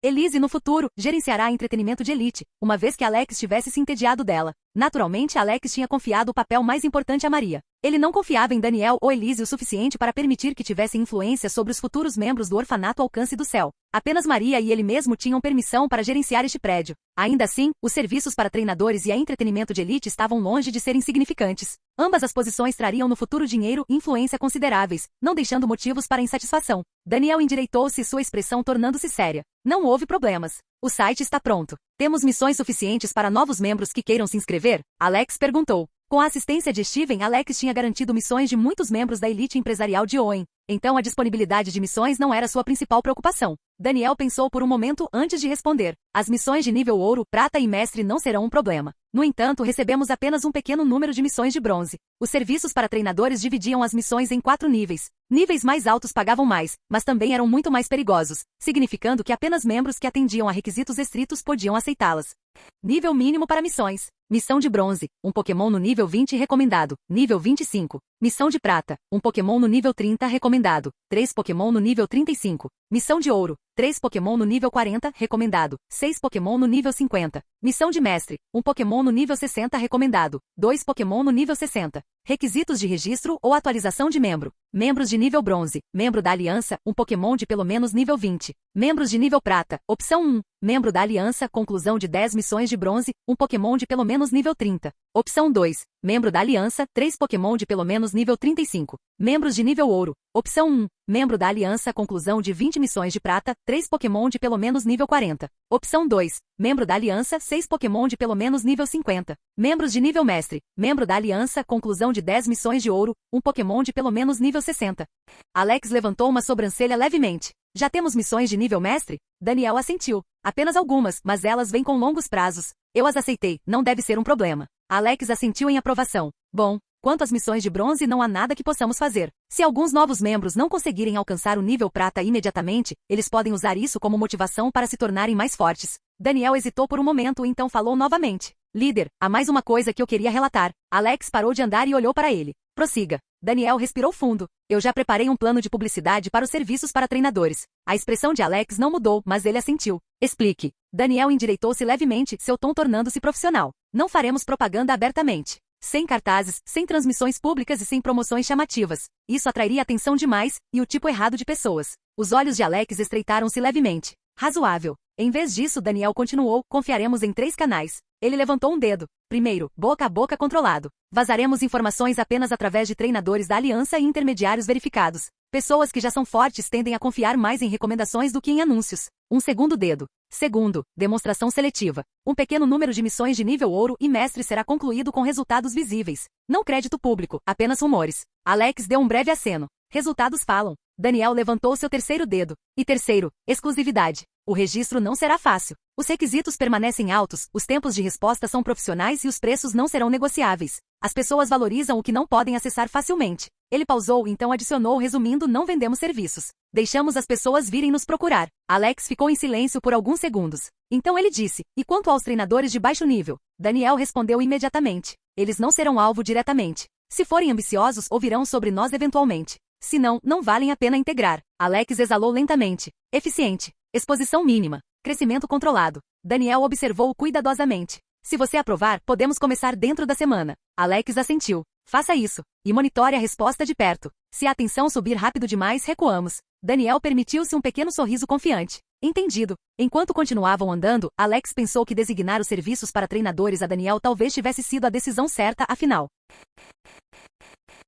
Elise, no futuro, gerenciará entretenimento de elite, uma vez que Alex tivesse se entediado dela. Naturalmente, Alex tinha confiado o papel mais importante a Maria. Ele não confiava em Daniel ou Elise o suficiente para permitir que tivessem influência sobre os futuros membros do Orfanato Alcance do Céu. Apenas Maria e ele mesmo tinham permissão para gerenciar este prédio. Ainda assim, os serviços para treinadores e a entretenimento de elite estavam longe de serem insignificantes. Ambas as posições trariam no futuro dinheiro e influência consideráveis, não deixando motivos para insatisfação. Daniel endireitou-se, sua expressão tornando-se séria. Não houve problemas. O site está pronto. Temos missões suficientes para novos membros que queiram se inscrever? Alex perguntou. Com a assistência de Steven, Alex tinha garantido missões de muitos membros da elite empresarial de Owen. Então a disponibilidade de missões não era sua principal preocupação. Daniel pensou por um momento antes de responder. As missões de nível ouro, prata e mestre não serão um problema. No entanto, recebemos apenas um pequeno número de missões de bronze. Os serviços para treinadores dividiam as missões em 4 níveis. Níveis mais altos pagavam mais, mas também eram muito mais perigosos, significando que apenas membros que atendiam a requisitos estritos podiam aceitá-las. Nível mínimo para missões. Missão de bronze, um Pokémon no nível 20 recomendado, nível 25. Missão de prata, um Pokémon no nível 30 recomendado, 3 Pokémon no nível 35. Missão de ouro, 3 Pokémon no nível 40 recomendado, 6 Pokémon no nível 50. Missão de mestre, um Pokémon no nível 60 recomendado, 2 Pokémon no nível 60. Requisitos de registro ou atualização de membro. Membros de nível bronze, membro da aliança, um Pokémon de pelo menos nível 20. Membros de nível prata, opção 1. Membro da aliança, conclusão de 10 missões de bronze, um Pokémon de pelo menos nível 30. Opção 2. Membro da aliança, 3 Pokémon de pelo menos nível 35. Membros de nível ouro. Opção 1. Membro da aliança, conclusão de 20 missões de prata, 3 Pokémon de pelo menos nível 40. Opção 2. Membro da aliança, 6 Pokémon de pelo menos nível 50. Membros de nível mestre. Membro da aliança, conclusão de 10 missões de ouro, um Pokémon de pelo menos nível 60. Alex levantou uma sobrancelha levemente. Já temos missões de nível mestre? Daniel assentiu. Apenas algumas, mas elas vêm com longos prazos. Eu as aceitei, não deve ser um problema. Alex assentiu em aprovação. Bom, Quanto às missões de bronze, não há nada que possamos fazer. Se alguns novos membros não conseguirem alcançar o nível prata imediatamente, eles podem usar isso como motivação para se tornarem mais fortes. Daniel hesitou por um momento e então falou novamente. Líder, há mais uma coisa que eu queria relatar. Alex parou de andar e olhou para ele. Prossiga. Daniel respirou fundo. Eu já preparei um plano de publicidade para os serviços para treinadores. A expressão de Alex não mudou, mas ele assentiu. Explique. Daniel endireitou-se levemente, seu tom tornando-se profissional. Não faremos propaganda abertamente. Sem cartazes, sem transmissões públicas e sem promoções chamativas. Isso atrairia atenção demais, e o tipo errado de pessoas. Os olhos de Alex estreitaram-se levemente. Razoável. Em vez disso, Daniel continuou, confiaremos em 3 canais. Ele levantou um dedo. Primeiro, boca a boca controlado. Vazaremos informações apenas através de treinadores da aliança e intermediários verificados. Pessoas que já são fortes tendem a confiar mais em recomendações do que em anúncios. Um segundo dedo. Segundo, demonstração seletiva. Um pequeno número de missões de nível ouro e mestre será concluído com resultados visíveis. Não crédito público, apenas rumores. Alex deu um breve aceno. Resultados falam. Daniel levantou seu terceiro dedo. E terceiro, exclusividade. O registro não será fácil. Os requisitos permanecem altos, os tempos de resposta são profissionais e os preços não serão negociáveis. As pessoas valorizam o que não podem acessar facilmente. Ele pausou e então adicionou resumindo: não vendemos serviços. Deixamos as pessoas virem nos procurar. Alex ficou em silêncio por alguns segundos. Então ele disse, e quanto aos treinadores de baixo nível? Daniel respondeu imediatamente. Eles não serão alvo diretamente. Se forem ambiciosos, ouvirão sobre nós eventualmente. Se não, não valem a pena integrar. Alex exalou lentamente. Eficiente. Exposição mínima. Crescimento controlado. Daniel observou cuidadosamente. Se você aprovar, podemos começar dentro da semana. Alex assentiu. Faça isso. E monitore a resposta de perto. Se a tensão subir rápido demais, recuamos. Daniel permitiu-se um pequeno sorriso confiante. Entendido. Enquanto continuavam andando, Alex pensou que designar os serviços para treinadores a Daniel talvez tivesse sido a decisão certa, afinal.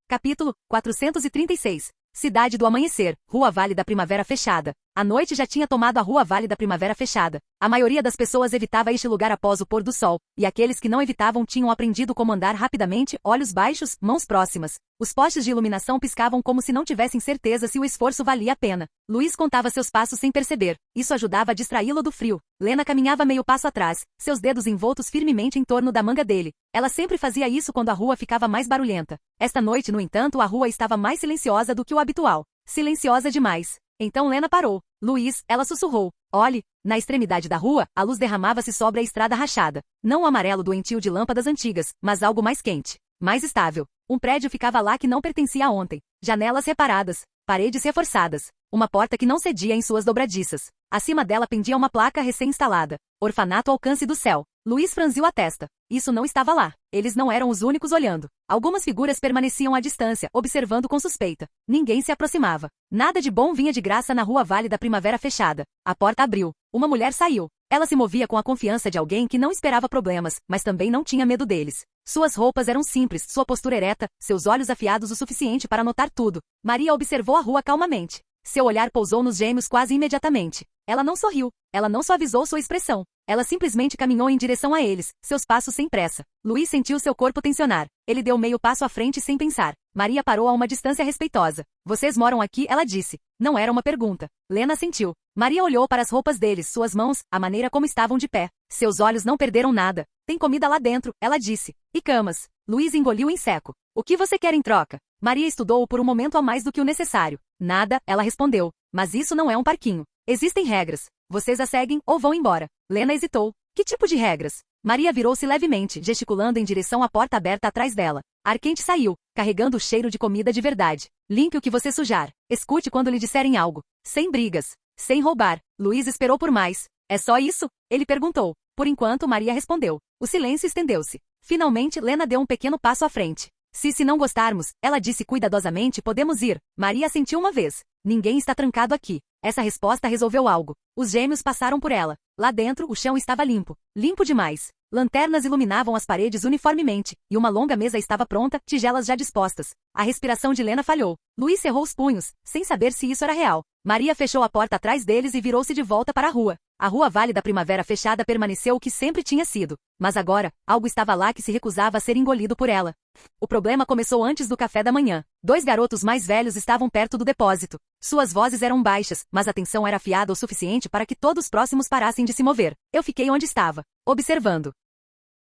Capítulo 436. Cidade do Amanhecer, Rua Vale da Primavera fechada. A noite já tinha tomado a Rua Vale da Primavera fechada. A maioria das pessoas evitava este lugar após o pôr do sol, e aqueles que não evitavam tinham aprendido como andar rapidamente, olhos baixos, mãos próximas. Os postes de iluminação piscavam como se não tivessem certeza se o esforço valia a pena. Luiz contava seus passos sem perceber. Isso ajudava a distraí-lo do frio. Lena caminhava meio passo atrás, seus dedos envoltos firmemente em torno da manga dele. Ela sempre fazia isso quando a rua ficava mais barulhenta. Esta noite, no entanto, a rua estava mais silenciosa do que o habitual. Silenciosa demais. Então Lena parou. Luiz, ela sussurrou. Olhe. Na extremidade da rua, a luz derramava-se sobre a estrada rachada. Não o amarelo doentio de lâmpadas antigas, mas algo mais quente. Mais estável. Um prédio ficava lá que não pertencia a ontem. Janelas reparadas. Paredes reforçadas. Uma porta que não cedia em suas dobradiças. Acima dela pendia uma placa recém-instalada. Orfanato ao alcance do céu. Luiz franziu a testa. Isso não estava lá. Eles não eram os únicos olhando. Algumas figuras permaneciam à distância, observando com suspeita. Ninguém se aproximava. Nada de bom vinha de graça na Rua Vale da Primavera fechada. A porta abriu. Uma mulher saiu. Ela se movia com a confiança de alguém que não esperava problemas, mas também não tinha medo deles. Suas roupas eram simples, sua postura ereta, seus olhos afiados o suficiente para notar tudo. Maria observou a rua calmamente. Seu olhar pousou nos gêmeos quase imediatamente. Ela não sorriu. Ela não suavizou sua expressão. Ela simplesmente caminhou em direção a eles, seus passos sem pressa. Luiz sentiu seu corpo tensionar. Ele deu meio passo à frente sem pensar. Maria parou a uma distância respeitosa. Vocês moram aqui? Ela disse. Não era uma pergunta. Lena sentiu. Maria olhou para as roupas deles, suas mãos, a maneira como estavam de pé. Seus olhos não perderam nada. Tem comida lá dentro, ela disse. E camas. Luiz engoliu em seco. O que você quer em troca? Maria estudou-o por um momento a mais do que o necessário. Nada, ela respondeu. Mas isso não é um parquinho. Existem regras. Vocês a seguem ou vão embora. Lena hesitou. Que tipo de regras? Maria virou-se levemente, gesticulando em direção à porta aberta atrás dela. Ar quente saiu, carregando o cheiro de comida de verdade. Limpe o que você sujar. Escute quando lhe disserem algo. Sem brigas. Sem roubar. Luiz esperou por mais. É só isso? Ele perguntou. Por enquanto, Maria respondeu. O silêncio estendeu-se. Finalmente, Lena deu um pequeno passo à frente. Se não gostarmos, ela disse cuidadosamente, podemos ir. Maria assentiu uma vez. Ninguém está trancado aqui. Essa resposta resolveu algo. Os gêmeos passaram por ela. Lá dentro, o chão estava limpo. Limpo demais. Lanternas iluminavam as paredes uniformemente, e uma longa mesa estava pronta, tigelas já dispostas. A respiração de Lena falhou. Luiz cerrou os punhos, sem saber se isso era real. Maria fechou a porta atrás deles e virou-se de volta para a rua. A Rua Vale da Primavera fechada permaneceu o que sempre tinha sido. Mas agora, algo estava lá que se recusava a ser engolido por ela. O problema começou antes do café da manhã. 2 garotos mais velhos estavam perto do depósito. Suas vozes eram baixas, mas a tensão era afiada o suficiente para que todos próximos parassem de se mover. Eu fiquei onde estava, observando.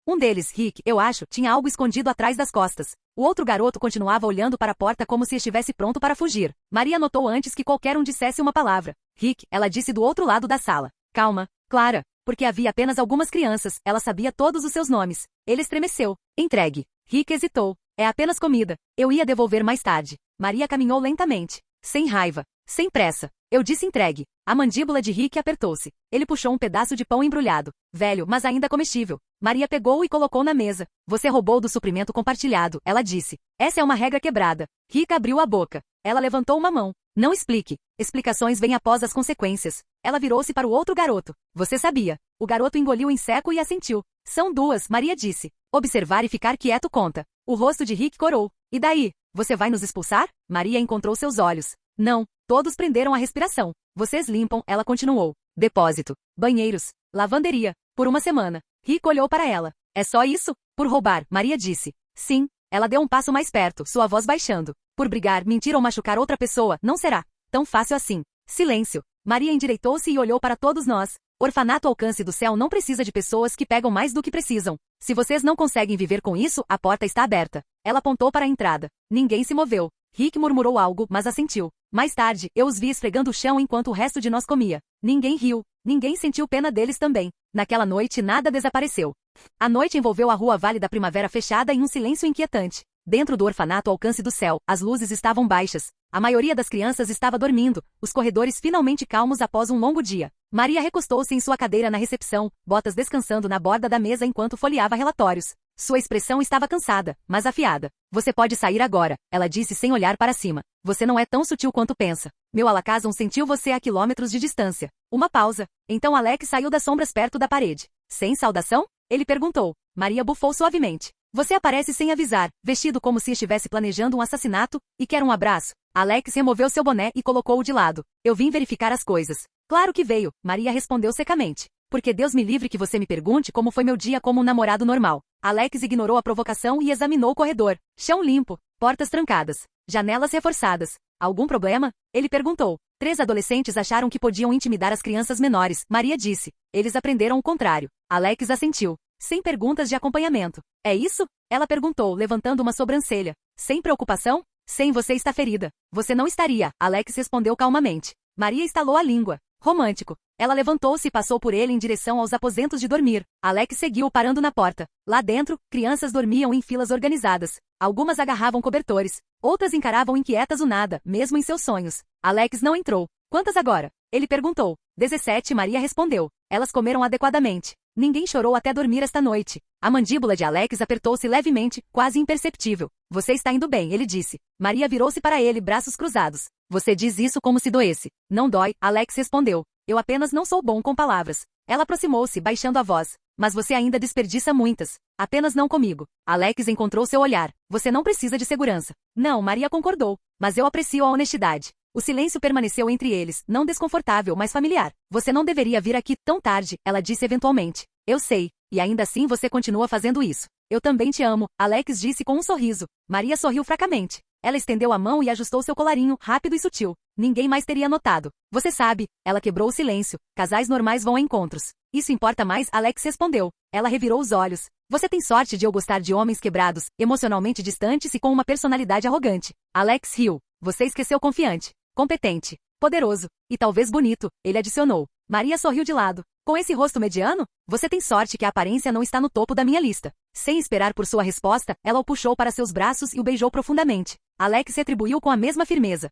Um deles, Rick, eu acho, tinha algo escondido atrás das costas. O outro garoto continuava olhando para a porta como se estivesse pronto para fugir. Maria notou antes que qualquer um dissesse uma palavra. Rick, ela disse do outro lado da sala. Calma, Clara, porque havia apenas algumas crianças, ela sabia todos os seus nomes. Ele estremeceu. Entregue. Rick hesitou. É apenas comida. Eu ia devolver mais tarde. Maria caminhou lentamente. Sem raiva. Sem pressa. Eu disse entregue. A mandíbula de Rick apertou-se. Ele puxou um pedaço de pão embrulhado. Velho, mas ainda comestível. Maria pegou e colocou na mesa. Você roubou do suprimento compartilhado, ela disse. Essa é uma regra quebrada. Rick abriu a boca. Ela levantou uma mão. Não explique. Explicações vêm após as consequências. Ela virou-se para o outro garoto. Você sabia. O garoto engoliu em seco e assentiu. São duas, Maria disse. Observar e ficar quieto conta. O rosto de Rick corou. E daí? Você vai nos expulsar? Maria encontrou seus olhos. Não. Todos prenderam a respiração. Vocês limpam, ela continuou. Depósito. Banheiros. Lavanderia. Por uma semana. Rick olhou para ela. É só isso? Por roubar, Maria disse. Sim. Ela deu um passo mais perto, sua voz baixando. Por brigar, mentir ou machucar outra pessoa, não será tão fácil assim. Silêncio. Maria endireitou-se e olhou para todos nós. Orfanato Alcance do Céu não precisa de pessoas que pegam mais do que precisam. Se vocês não conseguem viver com isso, a porta está aberta. Ela apontou para a entrada. Ninguém se moveu. Rick murmurou algo, mas assentiu. Mais tarde, eu os vi esfregando o chão enquanto o resto de nós comia. Ninguém riu. Ninguém sentiu pena deles também. Naquela noite nada desapareceu. A noite envolveu a rua Vale da Primavera fechada em um silêncio inquietante. Dentro do orfanato Alcance do Céu, as luzes estavam baixas. A maioria das crianças estava dormindo, os corredores finalmente calmos após um longo dia. Maria recostou-se em sua cadeira na recepção, botas descansando na borda da mesa enquanto folheava relatórios. Sua expressão estava cansada, mas afiada. Você pode sair agora, ela disse sem olhar para cima. Você não é tão sutil quanto pensa. Meu Alakazam sentiu você a quilômetros de distância. Uma pausa. Então Alex saiu das sombras perto da parede. Sem saudação? Ele perguntou. Maria bufou suavemente. Você aparece sem avisar, vestido como se estivesse planejando um assassinato, e quer um abraço. Alex removeu seu boné e colocou-o de lado. Eu vim verificar as coisas. Claro que veio, Maria respondeu secamente. Porque Deus me livre que você me pergunte como foi meu dia como um namorado normal. Alex ignorou a provocação e examinou o corredor. Chão limpo, portas trancadas, janelas reforçadas. Algum problema? Ele perguntou. 3 adolescentes acharam que podiam intimidar as crianças menores, Maria disse. Eles aprenderam o contrário. Alex assentiu. Sem perguntas de acompanhamento. É isso? Ela perguntou, levantando uma sobrancelha. Sem preocupação? Sem você está ferida. Você não estaria, Alex respondeu calmamente. Maria estalou a língua. Romântico. Ela levantou-se e passou por ele em direção aos aposentos de dormir. Alex seguiu parando na porta. Lá dentro, crianças dormiam em filas organizadas. Algumas agarravam cobertores. Outras encaravam inquietas o nada, mesmo em seus sonhos. Alex não entrou. Quantas agora? Ele perguntou. 17, Maria respondeu. Elas comeram adequadamente. Ninguém chorou até dormir esta noite. A mandíbula de Alex apertou-se levemente, quase imperceptível. Você está indo bem, ele disse. Maria virou-se para ele, braços cruzados. Você diz isso como se doesse. Não dói, Alex respondeu. Eu apenas não sou bom com palavras. Ela aproximou-se, baixando a voz. Mas você ainda desperdiça muitas. Apenas não comigo. Alex encontrou seu olhar. Você não precisa de segurança. Não, Maria concordou. Mas eu aprecio a honestidade. O silêncio permaneceu entre eles, não desconfortável, mas familiar. Você não deveria vir aqui tão tarde, ela disse eventualmente. Eu sei. E ainda assim você continua fazendo isso. Eu também te amo, Alex disse com um sorriso. Maria sorriu fracamente. Ela estendeu a mão e ajustou seu colarinho, rápido e sutil. Ninguém mais teria notado. Você sabe, ela quebrou o silêncio. Casais normais vão a encontros. Isso importa mais, Alex respondeu. Ela revirou os olhos. Você tem sorte de eu gostar de homens quebrados, emocionalmente distantes e com uma personalidade arrogante. Alex riu. Você esqueceu confiante, competente, poderoso e talvez bonito, ele adicionou. Maria sorriu de lado. Com esse rosto mediano? Você tem sorte que a aparência não está no topo da minha lista. Sem esperar por sua resposta, ela o puxou para seus braços e o beijou profundamente. Alex retribuiu com a mesma firmeza.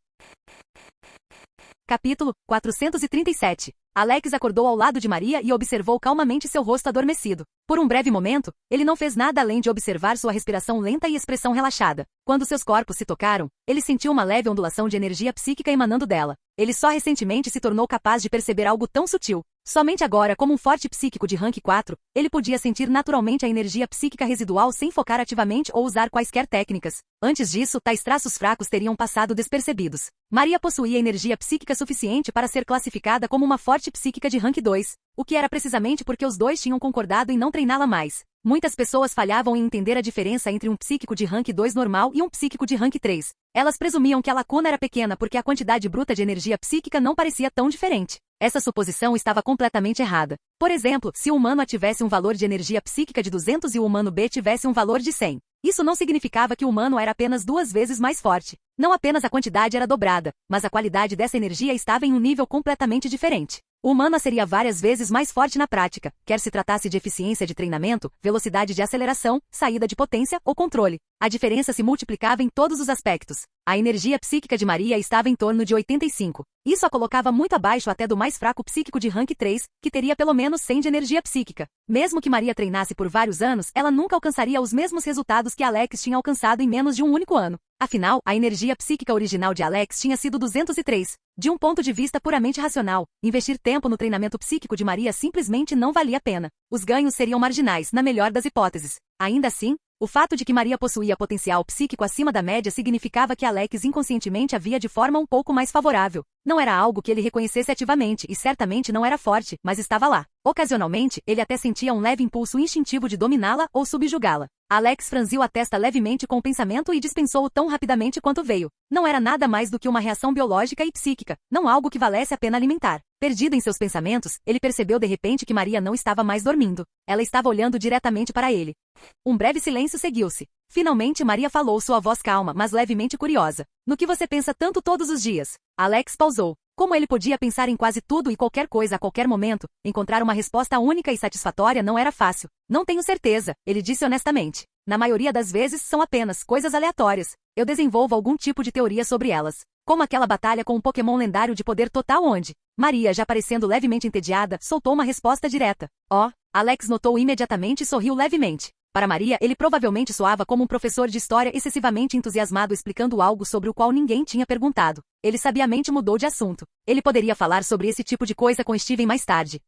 Capítulo 437. Alex acordou ao lado de Maria e observou calmamente seu rosto adormecido. Por um breve momento, ele não fez nada além de observar sua respiração lenta e expressão relaxada. Quando seus corpos se tocaram, ele sentiu uma leve ondulação de energia psíquica emanando dela. Ele só recentemente se tornou capaz de perceber algo tão sutil. Somente agora, como um forte psíquico de rank 4, ele podia sentir naturalmente a energia psíquica residual sem focar ativamente ou usar quaisquer técnicas. Antes disso, tais traços fracos teriam passado despercebidos. Maria possuía energia psíquica suficiente para ser classificada como uma forte psíquica de rank 2, o que era precisamente porque os dois tinham concordado em não treiná-la mais. Muitas pessoas falhavam em entender a diferença entre um psíquico de rank 2 normal e um psíquico de rank 3. Elas presumiam que a lacuna era pequena porque a quantidade bruta de energia psíquica não parecia tão diferente. Essa suposição estava completamente errada. Por exemplo, se o humano A tivesse um valor de energia psíquica de 200 e o humano B tivesse um valor de 100. Isso não significava que o humano era apenas 2 vezes mais forte. Não apenas a quantidade era dobrada, mas a qualidade dessa energia estava em um nível completamente diferente. O humano seria várias vezes mais forte na prática, quer se tratasse de eficiência de treinamento, velocidade de aceleração, saída de potência ou controle. A diferença se multiplicava em todos os aspectos. A energia psíquica de Maria estava em torno de 85. Isso a colocava muito abaixo até do mais fraco psíquico de rank 3, que teria pelo menos 100 de energia psíquica. Mesmo que Maria treinasse por vários anos, ela nunca alcançaria os mesmos resultados que Alex tinha alcançado em menos de um único ano. Afinal, a energia psíquica original de Alex tinha sido 203. De um ponto de vista puramente racional, investir tempo no treinamento psíquico de Maria simplesmente não valia a pena. Os ganhos seriam marginais, na melhor das hipóteses. Ainda assim, o fato de que Maria possuía potencial psíquico acima da média significava que Alex inconscientemente a via de forma um pouco mais favorável. Não era algo que ele reconhecesse ativamente e certamente não era forte, mas estava lá. Ocasionalmente, ele até sentia um leve impulso instintivo de dominá-la ou subjugá-la. Alex franziu a testa levemente com o pensamento e dispensou-o tão rapidamente quanto veio. Não era nada mais do que uma reação biológica e psíquica, não algo que valesse a pena alimentar. Perdido em seus pensamentos, ele percebeu de repente que Maria não estava mais dormindo. Ela estava olhando diretamente para ele. Um breve silêncio seguiu-se. Finalmente Maria falou, sua voz calma, mas levemente curiosa. No que você pensa tanto todos os dias? Alex pausou. Como ele podia pensar em quase tudo e qualquer coisa a qualquer momento, encontrar uma resposta única e satisfatória não era fácil. Não tenho certeza, ele disse honestamente. Na maioria das vezes são apenas coisas aleatórias. Eu desenvolvo algum tipo de teoria sobre elas. Como aquela batalha com um Pokémon lendário de poder total onde Maria, já parecendo levemente entediada, soltou uma resposta direta. Oh, Alex notou imediatamente e sorriu levemente. Para Maria, ele provavelmente soava como um professor de história excessivamente entusiasmado explicando algo sobre o qual ninguém tinha perguntado. Ele sabiamente mudou de assunto. Ele poderia falar sobre esse tipo de coisa com Steven mais tarde.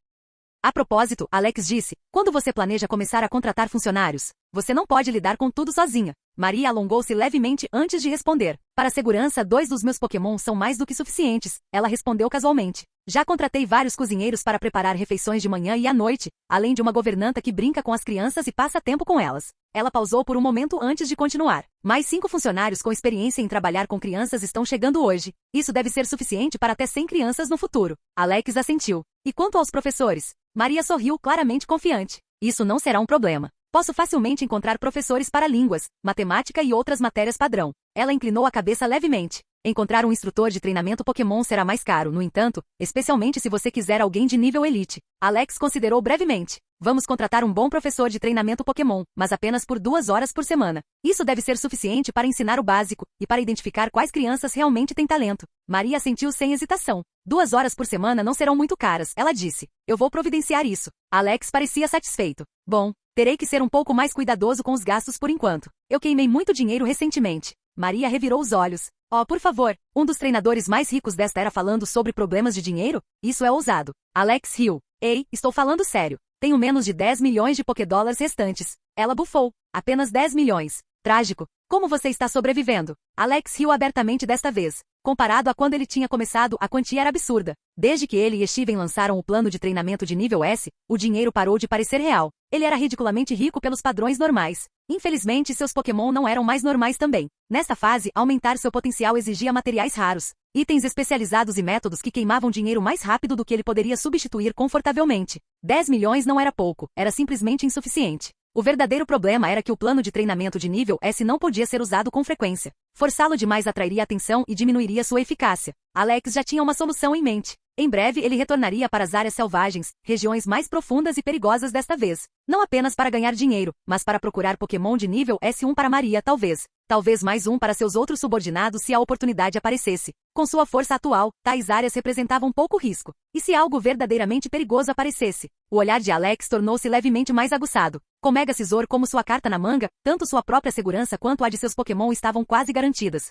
A propósito, Alex disse, quando você planeja começar a contratar funcionários, você não pode lidar com tudo sozinha. Maria alongou-se levemente antes de responder. Para a segurança, 2 dos meus Pokémon são mais do que suficientes, ela respondeu casualmente. Já contratei vários cozinheiros para preparar refeições de manhã e à noite, além de uma governanta que brinca com as crianças e passa tempo com elas. Ela pausou por um momento antes de continuar. Mais 5 funcionários com experiência em trabalhar com crianças estão chegando hoje. Isso deve ser suficiente para até 100 crianças no futuro. Alex assentiu. E quanto aos professores? Maria sorriu claramente confiante. Isso não será um problema. Posso facilmente encontrar professores para línguas, matemática e outras matérias padrão. Ela inclinou a cabeça levemente. Encontrar um instrutor de treinamento Pokémon será mais caro, no entanto, especialmente se você quiser alguém de nível elite. Alex considerou brevemente. Vamos contratar um bom professor de treinamento Pokémon, mas apenas por 2 horas por semana. Isso deve ser suficiente para ensinar o básico e para identificar quais crianças realmente têm talento. Maria assentiu sem hesitação. 2 horas por semana não serão muito caras, ela disse. Eu vou providenciar isso. Alex parecia satisfeito. Bom, terei que ser um pouco mais cuidadoso com os gastos por enquanto. Eu queimei muito dinheiro recentemente. Maria revirou os olhos. Oh, por favor, um dos treinadores mais ricos desta era falando sobre problemas de dinheiro? Isso é ousado. Alex riu. Ei, estou falando sério. Tenho menos de 10 milhões de Pokédólares restantes. Ela bufou. Apenas 10 milhões. Trágico. Como você está sobrevivendo? Alex riu abertamente desta vez. Comparado a quando ele tinha começado, a quantia era absurda. Desde que ele e Steven lançaram o plano de treinamento de nível S, o dinheiro parou de parecer real. Ele era ridiculamente rico pelos padrões normais. Infelizmente, seus Pokémon não eram mais normais também. Nessa fase, aumentar seu potencial exigia materiais raros, itens especializados e métodos que queimavam dinheiro mais rápido do que ele poderia substituir confortavelmente. 10 milhões não era pouco, era simplesmente insuficiente. O verdadeiro problema era que o plano de treinamento de nível S não podia ser usado com frequência. Forçá-lo demais atrairia atenção e diminuiria sua eficácia. Alex já tinha uma solução em mente. Em breve ele retornaria para as áreas selvagens, regiões mais profundas e perigosas desta vez. Não apenas para ganhar dinheiro, mas para procurar Pokémon de nível S1 para Maria talvez. Talvez mais um para seus outros subordinados se a oportunidade aparecesse. Com sua força atual, tais áreas representavam pouco risco. E se algo verdadeiramente perigoso aparecesse? O olhar de Alex tornou-se levemente mais aguçado. Com Mega Scizor como sua carta na manga, tanto sua própria segurança quanto a de seus Pokémon estavam quase garantidas.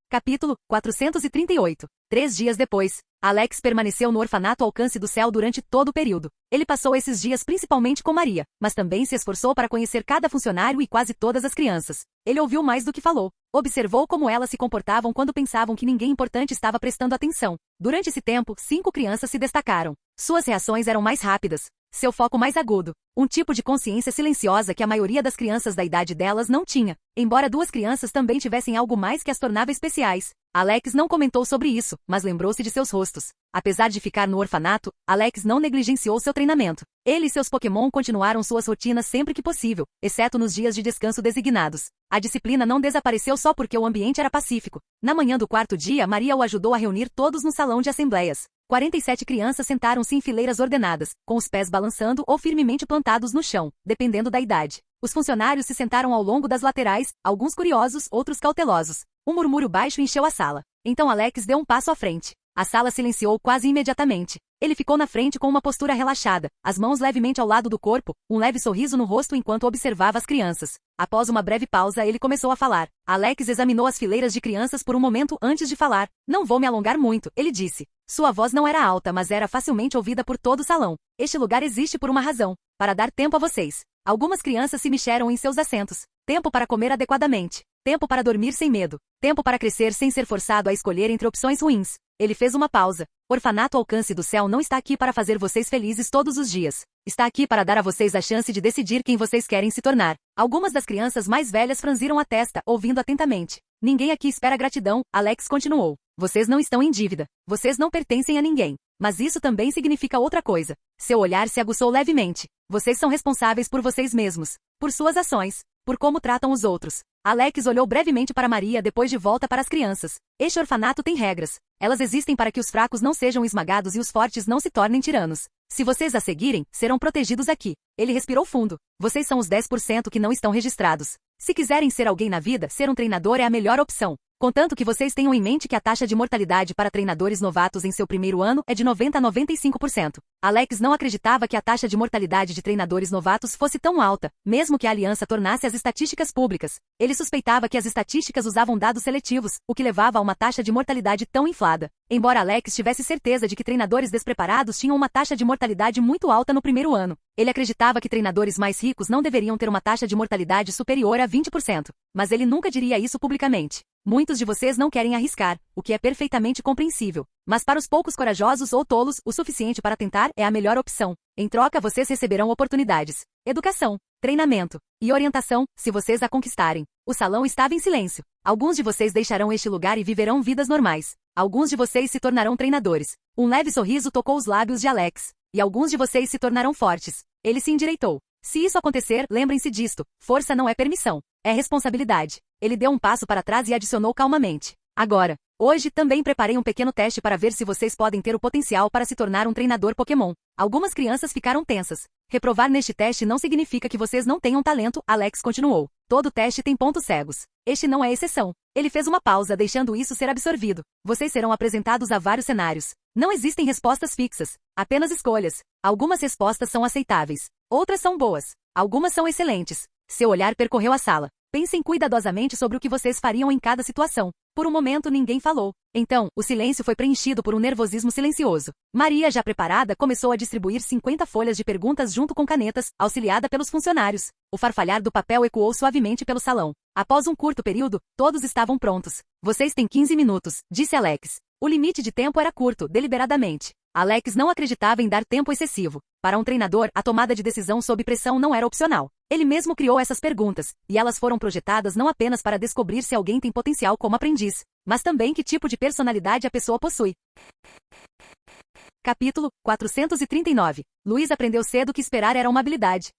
Capítulo 438. 3 dias depois, Alex permaneceu no orfanato ao alcance do céu durante todo o período. Ele passou esses dias principalmente com Maria, mas também se esforçou para conhecer cada funcionário e quase todas as crianças. Ele ouviu mais do que falou. Observou como elas se comportavam quando pensavam que ninguém importante estava prestando atenção. Durante esse tempo, 5 crianças se destacaram. Suas reações eram mais rápidas. seu foco mais agudo. Um tipo de consciência silenciosa que a maioria das crianças da idade delas não tinha, embora duas crianças também tivessem algo mais que as tornava especiais. Alex não comentou sobre isso, mas lembrou-se de seus rostos. Apesar de ficar no orfanato, Alex não negligenciou seu treinamento. Ele e seus Pokémon continuaram suas rotinas sempre que possível, exceto nos dias de descanso designados. A disciplina não desapareceu só porque o ambiente era pacífico. Na manhã do quarto dia, Maria o ajudou a reunir todos no salão de assembleias. 47 crianças sentaram-se em fileiras ordenadas, com os pés balançando ou firmemente plantados no chão, dependendo da idade. Os funcionários se sentaram ao longo das laterais, alguns curiosos, outros cautelosos. Um murmúrio baixo encheu a sala. Então Alex deu um passo à frente. A sala silenciou quase imediatamente. Ele ficou na frente com uma postura relaxada, as mãos levemente ao lado do corpo, um leve sorriso no rosto enquanto observava as crianças. Após uma breve pausa, ele começou a falar. Alex examinou as fileiras de crianças por um momento antes de falar. Não vou me alongar muito, ele disse. Sua voz não era alta, mas era facilmente ouvida por todo o salão. Este lugar existe por uma razão, para dar tempo a vocês. Algumas crianças se mexeram em seus assentos. Tempo para comer adequadamente. Tempo para dormir sem medo. Tempo para crescer sem ser forçado a escolher entre opções ruins. Ele fez uma pausa. Orfanato Alcance do Céu não está aqui para fazer vocês felizes todos os dias. Está aqui para dar a vocês a chance de decidir quem vocês querem se tornar. Algumas das crianças mais velhas franziram a testa, ouvindo atentamente. Ninguém aqui espera gratidão, Alex continuou. Vocês não estão em dívida. Vocês não pertencem a ninguém. Mas isso também significa outra coisa. Seu olhar se aguçou levemente. Vocês são responsáveis por vocês mesmos. Por suas ações. Por como tratam os outros. Alex olhou brevemente para Maria depois de volta para as crianças. Este orfanato tem regras. Elas existem para que os fracos não sejam esmagados e os fortes não se tornem tiranos. Se vocês a seguirem, serão protegidos aqui. Ele respirou fundo. Vocês são os 10% que não estão registrados. Se quiserem ser alguém na vida, ser um treinador é a melhor opção. Contanto que vocês tenham em mente que a taxa de mortalidade para treinadores novatos em seu primeiro ano é de 90 a 95%. Alex não acreditava que a taxa de mortalidade de treinadores novatos fosse tão alta, mesmo que a aliança tornasse as estatísticas públicas. Ele suspeitava que as estatísticas usavam dados seletivos, o que levava a uma taxa de mortalidade tão inflada. Embora Alex tivesse certeza de que treinadores despreparados tinham uma taxa de mortalidade muito alta no primeiro ano, ele acreditava que treinadores mais ricos não deveriam ter uma taxa de mortalidade superior a 20%. Mas ele nunca diria isso publicamente. Muitos de vocês não querem arriscar, o que é perfeitamente compreensível. Mas para os poucos corajosos ou tolos, o suficiente para tentar é a melhor opção. Em troca, vocês receberão oportunidades, educação, treinamento e orientação, se vocês a conquistarem. O salão estava em silêncio. Alguns de vocês deixarão este lugar e viverão vidas normais. Alguns de vocês se tornarão treinadores. Um leve sorriso tocou os lábios de Alex. E alguns de vocês se tornarão fortes. Ele se endireitou. Se isso acontecer, lembrem-se disto. Força não é permissão. É responsabilidade. Ele deu um passo para trás e adicionou calmamente. Agora, hoje também preparei um pequeno teste para ver se vocês podem ter o potencial para se tornar um treinador Pokémon. Algumas crianças ficaram tensas. Reprovar neste teste não significa que vocês não tenham talento, Alex continuou. Todo teste tem pontos cegos. Este não é exceção. Ele fez uma pausa, deixando isso ser absorvido. Vocês serão apresentados a vários cenários. Não existem respostas fixas, apenas escolhas. Algumas respostas são aceitáveis. Outras são boas. Algumas são excelentes. Seu olhar percorreu a sala. Pensem cuidadosamente sobre o que vocês fariam em cada situação. Por um momento ninguém falou. Então, o silêncio foi preenchido por um nervosismo silencioso. Maria, já preparada, começou a distribuir 50 folhas de perguntas junto com canetas, auxiliada pelos funcionários. O farfalhar do papel ecoou suavemente pelo salão. Após um curto período, todos estavam prontos. Vocês têm 15 minutos, disse Alex. O limite de tempo era curto, deliberadamente. Alex não acreditava em dar tempo excessivo. Para um treinador, a tomada de decisão sob pressão não era opcional. Ele mesmo criou essas perguntas, e elas foram projetadas não apenas para descobrir se alguém tem potencial como aprendiz, mas também que tipo de personalidade a pessoa possui. Capítulo 439. Luiz aprendeu cedo que esperar era uma habilidade.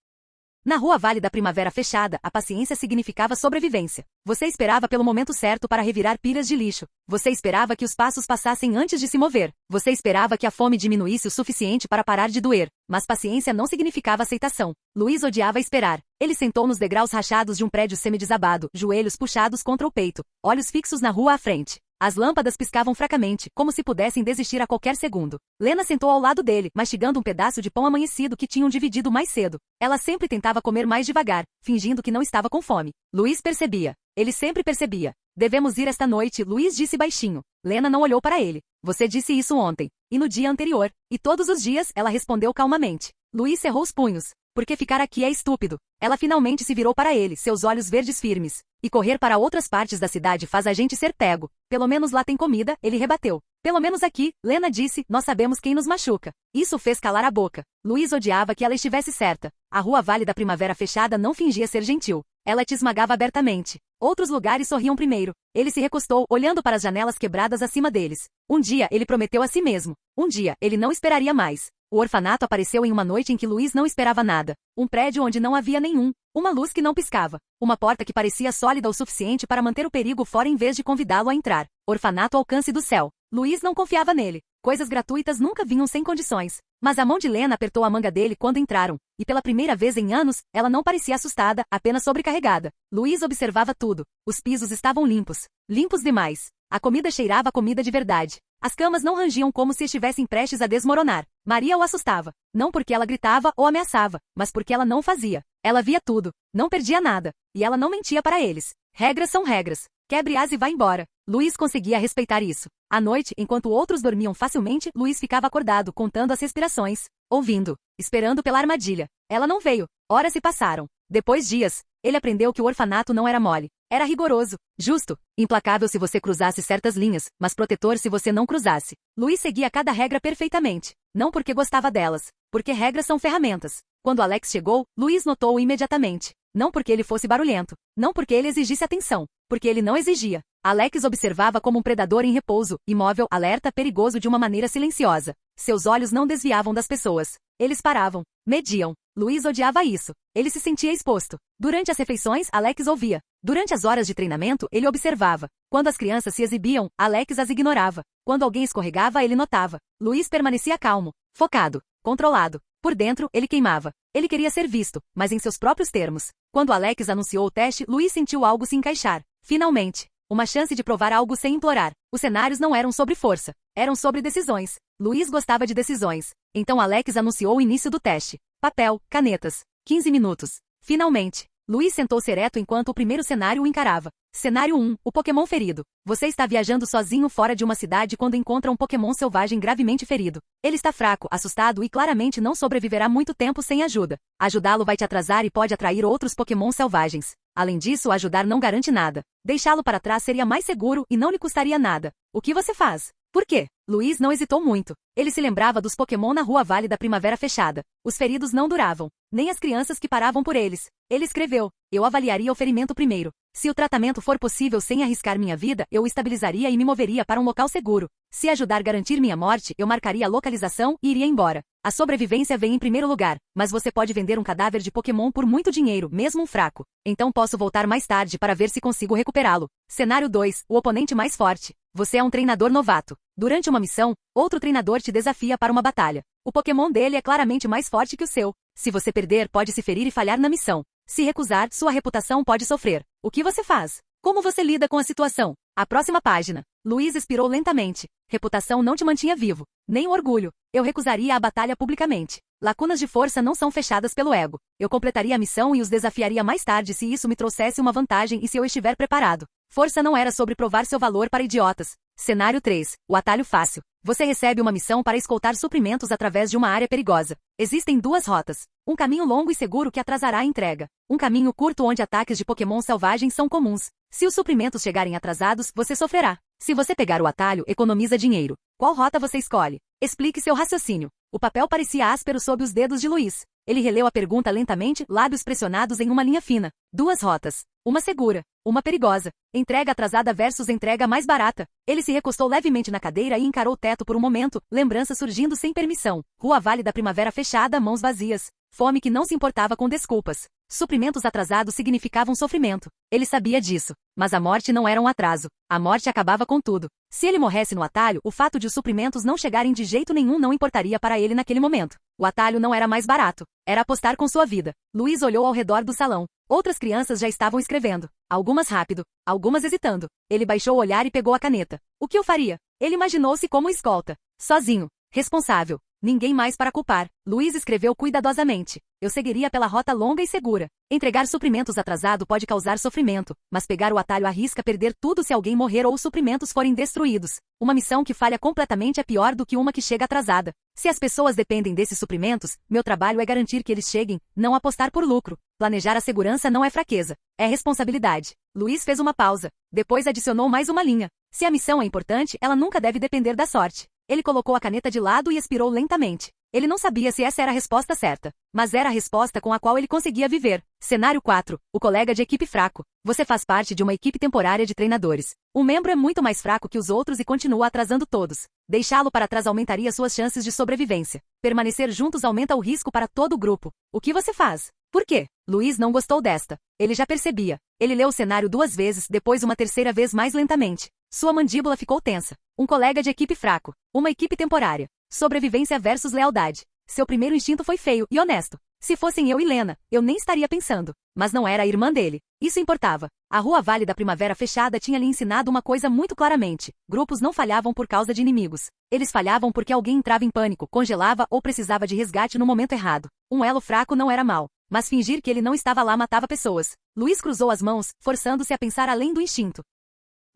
Na rua Vale da Primavera fechada, a paciência significava sobrevivência. Você esperava pelo momento certo para revirar pilhas de lixo. Você esperava que os passos passassem antes de se mover. Você esperava que a fome diminuísse o suficiente para parar de doer. Mas paciência não significava aceitação. Luiz odiava esperar. Ele sentou nos degraus rachados de um prédio semidesabado, joelhos puxados contra o peito, olhos fixos na rua à frente. As lâmpadas piscavam fracamente, como se pudessem desistir a qualquer segundo. Lena sentou ao lado dele, mastigando um pedaço de pão amanhecido que tinham dividido mais cedo. Ela sempre tentava comer mais devagar, fingindo que não estava com fome. Luiz percebia. Ele sempre percebia. Devemos ir esta noite, Luiz disse baixinho. Lena não olhou para ele. Você disse isso ontem. E no dia anterior. E todos os dias, ela respondeu calmamente. Luiz cerrou os punhos. Porque ficar aqui é estúpido. Ela finalmente se virou para ele, seus olhos verdes firmes. E correr para outras partes da cidade faz a gente ser pego. Pelo menos lá tem comida, ele rebateu. Pelo menos aqui, Lena disse, nós sabemos quem nos machuca. Isso fez calar a boca. Luiz odiava que ela estivesse certa. A rua Vale da Primavera fechada não fingia ser gentil. Ela te esmagava abertamente. Outros lugares sorriam primeiro. Ele se recostou, olhando para as janelas quebradas acima deles. Um dia, ele prometeu a si mesmo. Um dia, ele não esperaria mais. O orfanato apareceu em uma noite em que Luiz não esperava nada. Um prédio onde não havia nenhum. Uma luz que não piscava. Uma porta que parecia sólida o suficiente para manter o perigo fora em vez de convidá-lo a entrar. Orfanato ao alcance do céu. Luiz não confiava nele. Coisas gratuitas nunca vinham sem condições. Mas a mão de Lena apertou a manga dele quando entraram. E pela primeira vez em anos, ela não parecia assustada, apenas sobrecarregada. Luiz observava tudo. Os pisos estavam limpos. Limpos demais. A comida cheirava a comida de verdade. As camas não rangiam como se estivessem prestes a desmoronar. Maria o assustava. Não porque ela gritava ou ameaçava, mas porque ela não fazia. Ela via tudo. Não perdia nada. E ela não mentia para eles. Regras são regras. Quebre-as e vá embora. Luiz conseguia respeitar isso. À noite, enquanto outros dormiam facilmente, Luiz ficava acordado, contando as respirações. Ouvindo. Esperando pela armadilha. Ela não veio. Horas se passaram. Depois dias, ele aprendeu que o orfanato não era mole. Era rigoroso, justo, implacável se você cruzasse certas linhas, mas protetor se você não cruzasse. Luiz seguia cada regra perfeitamente. Não porque gostava delas, porque regras são ferramentas. Quando Alex chegou, Luiz notou-o imediatamente. Não porque ele fosse barulhento. Não porque ele exigisse atenção. Porque ele não exigia. Alex observava como um predador em repouso, imóvel, alerta, perigoso de uma maneira silenciosa. Seus olhos não desviavam das pessoas. Eles paravam. Mediam. Luiz odiava isso. Ele se sentia exposto. Durante as refeições, Alex ouvia. Durante as horas de treinamento, ele observava. Quando as crianças se exibiam, Alex as ignorava. Quando alguém escorregava, ele notava. Luiz permanecia calmo, focado, controlado. Por dentro, ele queimava. Ele queria ser visto, mas em seus próprios termos. Quando Alex anunciou o teste, Luiz sentiu algo se encaixar. Finalmente. Uma chance de provar algo sem implorar. Os cenários não eram sobre força. Eram sobre decisões. Luiz gostava de decisões. Então Alex anunciou o início do teste. Papel, canetas. 15 minutos. Finalmente. Luiz sentou-se ereto enquanto o primeiro cenário o encarava. Cenário 1. O Pokémon ferido. Você está viajando sozinho fora de uma cidade quando encontra um Pokémon selvagem gravemente ferido. Ele está fraco, assustado e claramente não sobreviverá muito tempo sem ajuda. Ajudá-lo vai te atrasar e pode atrair outros Pokémon selvagens. Além disso, ajudar não garante nada. Deixá-lo para trás seria mais seguro e não lhe custaria nada. O que você faz? Por quê? Luiz não hesitou muito. Ele se lembrava dos Pokémon na rua Vale da Primavera fechada. Os feridos não duravam. Nem as crianças que paravam por eles. Ele escreveu. Eu avaliaria o ferimento primeiro. Se o tratamento for possível sem arriscar minha vida, eu o estabilizaria e me moveria para um local seguro. Se ajudar a garantir minha morte, eu marcaria a localização e iria embora. A sobrevivência vem em primeiro lugar, mas você pode vender um cadáver de Pokémon por muito dinheiro, mesmo um fraco. Então posso voltar mais tarde para ver se consigo recuperá-lo. Cenário 2. O oponente mais forte. Você é um treinador novato. Durante uma missão, outro treinador te desafia para uma batalha. O Pokémon dele é claramente mais forte que o seu. Se você perder, pode se ferir e falhar na missão. Se recusar, sua reputação pode sofrer. O que você faz? Como você lida com a situação? A próxima página. Luiz expirou lentamente. Reputação não te mantinha vivo. Nem o orgulho. Eu recusaria a batalha publicamente. Lacunas de força não são fechadas pelo ego. Eu completaria a missão e os desafiaria mais tarde se isso me trouxesse uma vantagem e se eu estiver preparado. Força não era sobre provar seu valor para idiotas. Cenário 3. O atalho fácil. Você recebe uma missão para escoltar suprimentos através de uma área perigosa. Existem duas rotas. Um caminho longo e seguro que atrasará a entrega. Um caminho curto onde ataques de Pokémon selvagens são comuns. Se os suprimentos chegarem atrasados, você sofrerá. Se você pegar o atalho, economiza dinheiro. Qual rota você escolhe? Explique seu raciocínio. O papel parecia áspero sob os dedos de Luiz. Ele releu a pergunta lentamente, lábios pressionados em uma linha fina. Duas rotas. Uma segura. Uma perigosa. Entrega atrasada versus entrega mais barata. Ele se recostou levemente na cadeira e encarou o teto por um momento, lembrança surgindo sem permissão. Rua Vale da Primavera fechada, mãos vazias. Fome que não se importava com desculpas. Suprimentos atrasados significavam sofrimento. Ele sabia disso. Mas a morte não era um atraso. A morte acabava com tudo. Se ele morresse no atalho, o fato de os suprimentos não chegarem de jeito nenhum não importaria para ele naquele momento. O atalho não era mais barato. Era apostar com sua vida. Luiz olhou ao redor do salão. Outras crianças já estavam escrevendo. Algumas rápido, algumas hesitando. Ele baixou o olhar e pegou a caneta. O que eu faria? Ele imaginou-se como escolta. Sozinho. Responsável. Ninguém mais para culpar. Luiz escreveu cuidadosamente. Eu seguiria pela rota longa e segura. Entregar suprimentos atrasado pode causar sofrimento, mas pegar o atalho arrisca perder tudo se alguém morrer ou os suprimentos forem destruídos. Uma missão que falha completamente é pior do que uma que chega atrasada. Se as pessoas dependem desses suprimentos, meu trabalho é garantir que eles cheguem, não apostar por lucro. Planejar a segurança não é fraqueza, é responsabilidade. Luiz fez uma pausa. Depois adicionou mais uma linha. Se a missão é importante, ela nunca deve depender da sorte. Ele colocou a caneta de lado e expirou lentamente. Ele não sabia se essa era a resposta certa, mas era a resposta com a qual ele conseguia viver. Cenário 4. O colega de equipe fraco. Você faz parte de uma equipe temporária de treinadores. Um membro é muito mais fraco que os outros e continua atrasando todos. Deixá-lo para trás aumentaria suas chances de sobrevivência. Permanecer juntos aumenta o risco para todo o grupo. O que você faz? Por quê? Luiz não gostou desta. Ele já percebia. Ele leu o cenário 2 vezes, depois uma terceira vez mais lentamente. Sua mandíbula ficou tensa. Um colega de equipe fraco. Uma equipe temporária. Sobrevivência versus lealdade. Seu primeiro instinto foi feio e honesto. Se fossem eu e Lena, eu nem estaria pensando. Mas não era a irmã dele. Isso importava. A Rua Vale da Primavera Fechada tinha lhe ensinado uma coisa muito claramente. Grupos não falhavam por causa de inimigos. Eles falhavam porque alguém entrava em pânico, congelava ou precisava de resgate no momento errado. Um elo fraco não era mal. Mas fingir que ele não estava lá matava pessoas. Luiz cruzou as mãos, forçando-se a pensar além do instinto.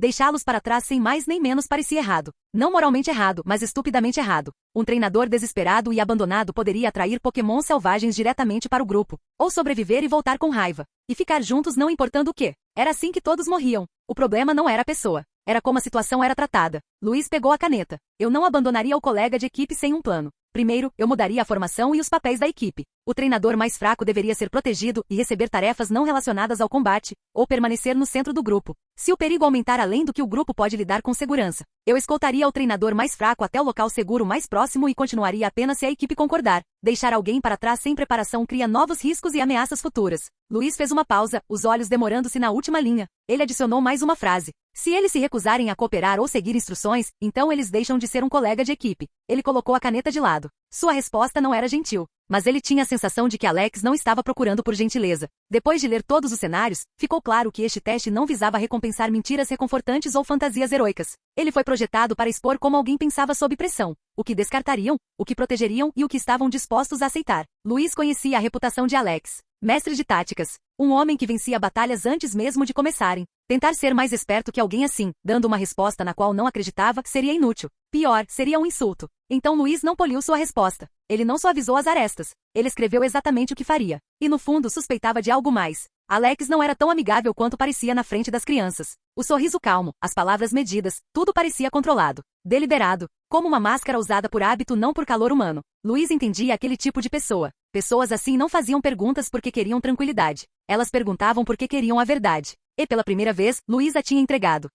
Deixá-los para trás sem mais nem menos parecia errado. Não moralmente errado, mas estupidamente errado. Um treinador desesperado e abandonado poderia atrair Pokémon selvagens diretamente para o grupo. Ou sobreviver e voltar com raiva. E ficar juntos não importando o quê. Era assim que todos morriam. O problema não era a pessoa. Era como a situação era tratada. Luiz pegou a caneta. Eu não abandonaria o colega de equipe sem um plano. Primeiro, eu mudaria a formação e os papéis da equipe. O treinador mais fraco deveria ser protegido e receber tarefas não relacionadas ao combate, ou permanecer no centro do grupo. Se o perigo aumentar além do que o grupo pode lidar com segurança, eu escoltaria o treinador mais fraco até o local seguro mais próximo e continuaria apenas se a equipe concordar. Deixar alguém para trás sem preparação cria novos riscos e ameaças futuras. Luiz fez uma pausa, os olhos demorando-se na última linha. Ele adicionou mais uma frase. Se eles se recusarem a cooperar ou seguir instruções, então eles deixam de ser um colega de equipe. Ele colocou a caneta de lado. Sua resposta não era gentil, mas ele tinha a sensação de que Alex não estava procurando por gentileza. Depois de ler todos os cenários, ficou claro que este teste não visava recompensar mentiras reconfortantes ou fantasias heroicas. Ele foi projetado para expor como alguém pensava sob pressão, o que descartariam, o que protegeriam e o que estavam dispostos a aceitar. Luiz conhecia a reputação de Alex. Mestre de táticas. Um homem que vencia batalhas antes mesmo de começarem. Tentar ser mais esperto que alguém assim, dando uma resposta na qual não acreditava, seria inútil. Pior, seria um insulto. Então Luiz não poliu sua resposta. Ele não suavizou as arestas. Ele escreveu exatamente o que faria. E no fundo suspeitava de algo mais. Alex não era tão amigável quanto parecia na frente das crianças. O sorriso calmo, as palavras medidas, tudo parecia controlado. Deliberado. Como uma máscara usada por hábito não por calor humano. Luiz entendia aquele tipo de pessoa. Pessoas assim não faziam perguntas porque queriam tranquilidade. Elas perguntavam porque queriam a verdade. E pela primeira vez, Luiz a tinha entregado.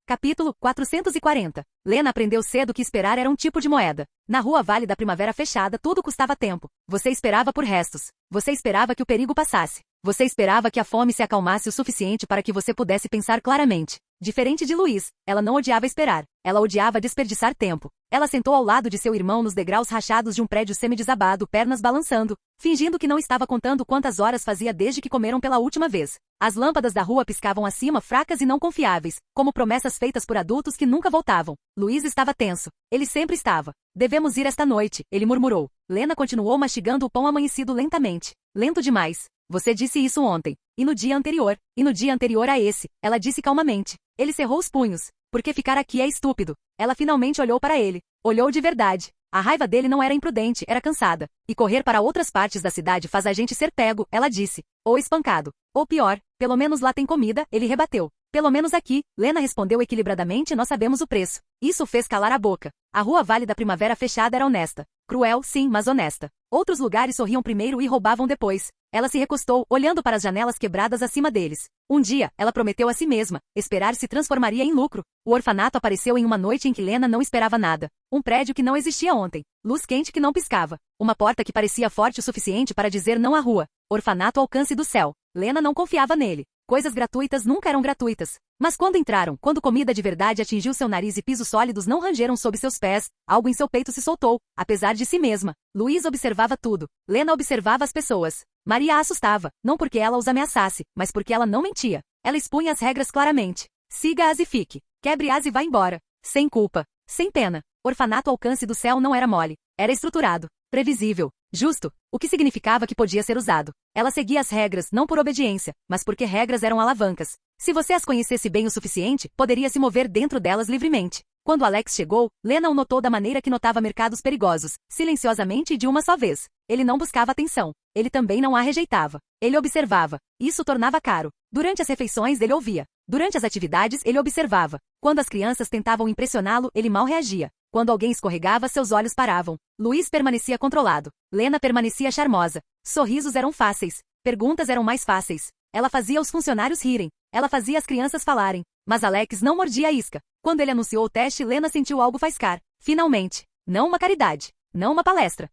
Capítulo 440. Lena aprendeu cedo que esperar era um tipo de moeda. Na Rua Vale da Primavera Fechada tudo custava tempo. Você esperava por restos. Você esperava que o perigo passasse. Você esperava que a fome se acalmasse o suficiente para que você pudesse pensar claramente. Diferente de Luiz, ela não odiava esperar. Ela odiava desperdiçar tempo. Ela sentou ao lado de seu irmão nos degraus rachados de um prédio semi-desabado, pernas balançando, fingindo que não estava contando quantas horas fazia desde que comeram pela última vez. As lâmpadas da rua piscavam acima, fracas e não confiáveis, como promessas feitas por adultos que nunca voltavam. Luiz estava tenso. Ele sempre estava. Devemos ir esta noite, ele murmurou. Lena continuou mastigando o pão amanhecido lentamente. Lento demais. Você disse isso ontem. E no dia anterior. E no dia anterior a esse. Ela disse calmamente. Ele cerrou os punhos. Porque ficar aqui é estúpido. Ela finalmente olhou para ele. Olhou de verdade. A raiva dele não era imprudente, era cansada. E correr para outras partes da cidade faz a gente ser pego, ela disse. Ou espancado. Ou pior, pelo menos lá tem comida, ele rebateu. Pelo menos aqui, Lena respondeu equilibradamente, nós sabemos o preço. Isso fez calar a boca. A Rua Vale da Primavera Fechada era honesta. Cruel, sim, mas honesta. Outros lugares sorriam primeiro e roubavam depois. Ela se recostou, olhando para as janelas quebradas acima deles. Um dia, ela prometeu a si mesma, esperar se transformaria em lucro. O orfanato apareceu em uma noite em que Lena não esperava nada. Um prédio que não existia ontem. Luz quente que não piscava. Uma porta que parecia forte o suficiente para dizer não à rua. Orfanato ao alcance do céu. Lena não confiava nele. Coisas gratuitas nunca eram gratuitas. Mas quando entraram, quando comida de verdade atingiu seu nariz e pisos sólidos não rangeram sob seus pés, algo em seu peito se soltou, apesar de si mesma. Luiz observava tudo. Lena observava as pessoas. Maria a assustava, não porque ela os ameaçasse, mas porque ela não mentia. Ela expunha as regras claramente. Siga-as e fique. Quebre-as e vá embora. Sem culpa. Sem pena. Orfanato ao alcance do céu não era mole. Era estruturado. Previsível. Justo. O que significava que podia ser usado. Ela seguia as regras não por obediência, mas porque regras eram alavancas. Se você as conhecesse bem o suficiente, poderia se mover dentro delas livremente. Quando Alex chegou, Lena o notou da maneira que notava mercados perigosos, silenciosamente e de uma só vez. Ele não buscava atenção. Ele também não a rejeitava. Ele observava. Isso tornava caro. Durante as refeições ele ouvia. Durante as atividades ele observava. Quando as crianças tentavam impressioná-lo, ele mal reagia. Quando alguém escorregava, seus olhos paravam. Luiz permanecia controlado. Lena permanecia charmosa. Sorrisos eram fáceis. Perguntas eram mais fáceis. Ela fazia os funcionários rirem. Ela fazia as crianças falarem. Mas Alex não mordia a isca. Quando ele anunciou o teste, Lena sentiu algo faiscar. Finalmente. Não uma caridade. Não uma palestra.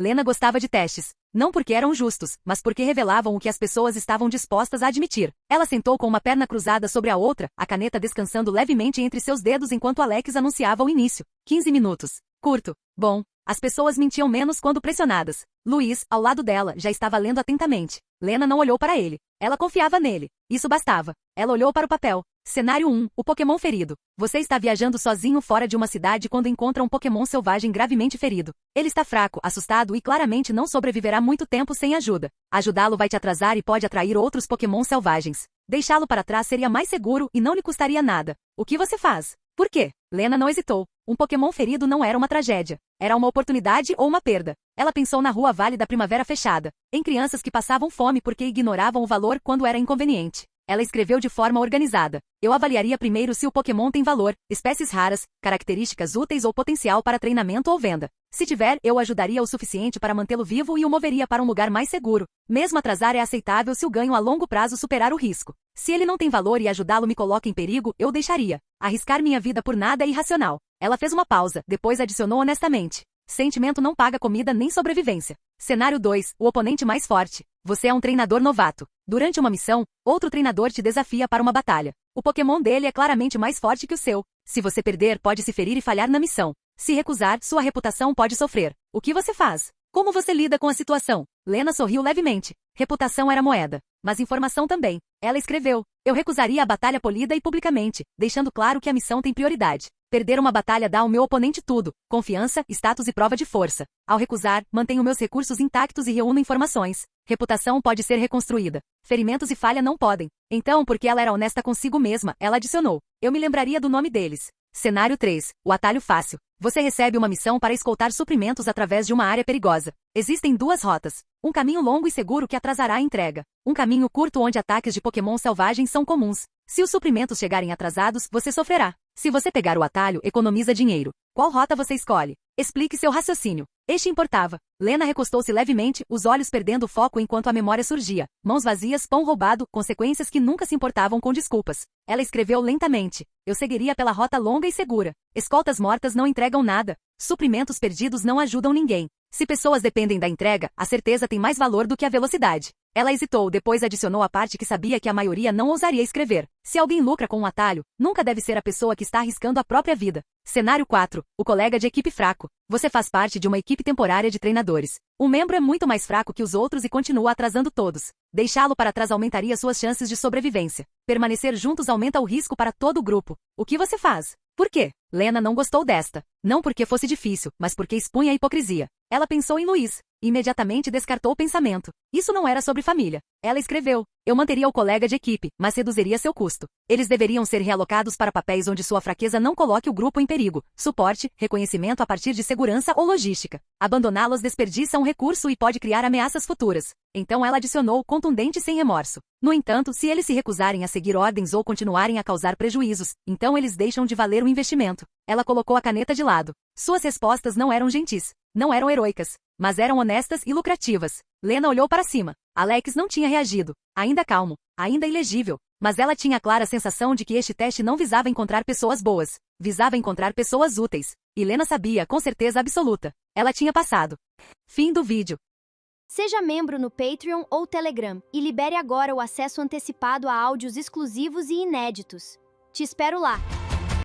Lena gostava de testes. Não porque eram justos, mas porque revelavam o que as pessoas estavam dispostas a admitir. Ela sentou com uma perna cruzada sobre a outra, a caneta descansando levemente entre seus dedos enquanto Alex anunciava o início. 15 minutos. Curto. Bom. As pessoas mentiam menos quando pressionadas. Luiz, ao lado dela, já estava lendo atentamente. Lena não olhou para ele. Ela confiava nele. Isso bastava. Ela olhou para o papel. Cenário 1. O Pokémon ferido. Você está viajando sozinho fora de uma cidade quando encontra um Pokémon selvagem gravemente ferido. Ele está fraco, assustado e claramente não sobreviverá muito tempo sem ajuda. Ajudá-lo vai te atrasar e pode atrair outros Pokémon selvagens. Deixá-lo para trás seria mais seguro e não lhe custaria nada. O que você faz? Por quê? Lena não hesitou. Um Pokémon ferido não era uma tragédia. Era uma oportunidade ou uma perda. Ela pensou na rua Vale da Primavera fechada, em crianças que passavam fome porque ignoravam o valor quando era inconveniente. Ela escreveu de forma organizada. Eu avaliaria primeiro se o Pokémon tem valor, espécies raras, características úteis ou potencial para treinamento ou venda. Se tiver, eu ajudaria o suficiente para mantê-lo vivo e o moveria para um lugar mais seguro. Mesmo atrasar é aceitável se o ganho a longo prazo superar o risco. Se ele não tem valor e ajudá-lo me coloca em perigo, eu deixaria. Arriscar minha vida por nada é irracional. Ela fez uma pausa, depois adicionou honestamente. Sentimento não paga comida nem sobrevivência. Cenário 2. O oponente mais forte. Você é um treinador novato. Durante uma missão, outro treinador te desafia para uma batalha. O Pokémon dele é claramente mais forte que o seu. Se você perder, pode se ferir e falhar na missão. Se recusar, sua reputação pode sofrer. O que você faz? Como você lida com a situação? Lena sorriu levemente. Reputação era moeda, mas informação também. Ela escreveu. Eu recusaria a batalha polida e publicamente, deixando claro que a missão tem prioridade. Perder uma batalha dá ao meu oponente tudo, confiança, status e prova de força. Ao recusar, mantenho meus recursos intactos e reúno informações. Reputação pode ser reconstruída. Ferimentos e falha não podem. Então, porque ela era honesta consigo mesma, ela adicionou. Eu me lembraria do nome deles. Cenário 3. O atalho fácil. Você recebe uma missão para escoltar suprimentos através de uma área perigosa. Existem duas rotas. Um caminho longo e seguro que atrasará a entrega. Um caminho curto onde ataques de Pokémon selvagens são comuns. Se os suprimentos chegarem atrasados, você sofrerá. Se você pegar o atalho, economiza dinheiro. Qual rota você escolhe? Explique seu raciocínio. Este importava. Lena recostou-se levemente, os olhos perdendo o foco enquanto a memória surgia. Mãos vazias, pão roubado, consequências que nunca se importavam com desculpas. Ela escreveu lentamente. Eu seguiria pela rota longa e segura. Escoltas mortas não entregam nada. Suprimentos perdidos não ajudam ninguém. Se pessoas dependem da entrega, a certeza tem mais valor do que a velocidade. Ela hesitou, depois adicionou a parte que sabia que a maioria não ousaria escrever. Se alguém lucra com um atalho, nunca deve ser a pessoa que está arriscando a própria vida. Cenário 4. O colega de equipe fraco. Você faz parte de uma equipe temporária de treinadores. Um membro é muito mais fraco que os outros e continua atrasando todos. Deixá-lo para trás aumentaria suas chances de sobrevivência. Permanecer juntos aumenta o risco para todo o grupo. O que você faz? Por quê? Lena não gostou desta. Não porque fosse difícil, mas porque expunha a hipocrisia. Ela pensou em Luiz. Imediatamente descartou o pensamento. Isso não era sobre família. Ela escreveu. Eu manteria o colega de equipe, mas reduziria seu custo. Eles deveriam ser realocados para papéis onde sua fraqueza não coloque o grupo em perigo. Suporte, reconhecimento a partir de segurança ou logística. Abandoná-los desperdiça um recurso e pode criar ameaças futuras. Então ela adicionou, contundente e sem remorso. No entanto, se eles se recusarem a seguir ordens ou continuarem a causar prejuízos, então eles deixam de valer o investimento. Ela colocou a caneta de lado. Suas respostas não eram gentis. Não eram heroicas. Mas eram honestas e lucrativas. Lena olhou para cima. Alex não tinha reagido. Ainda calmo. Ainda ilegível. Mas ela tinha a clara sensação de que este teste não visava encontrar pessoas boas. Visava encontrar pessoas úteis. E Lena sabia com certeza absoluta. Ela tinha passado. Fim do vídeo. Seja membro no Patreon ou Telegram e libere agora o acesso antecipado a áudios exclusivos e inéditos. Te espero lá!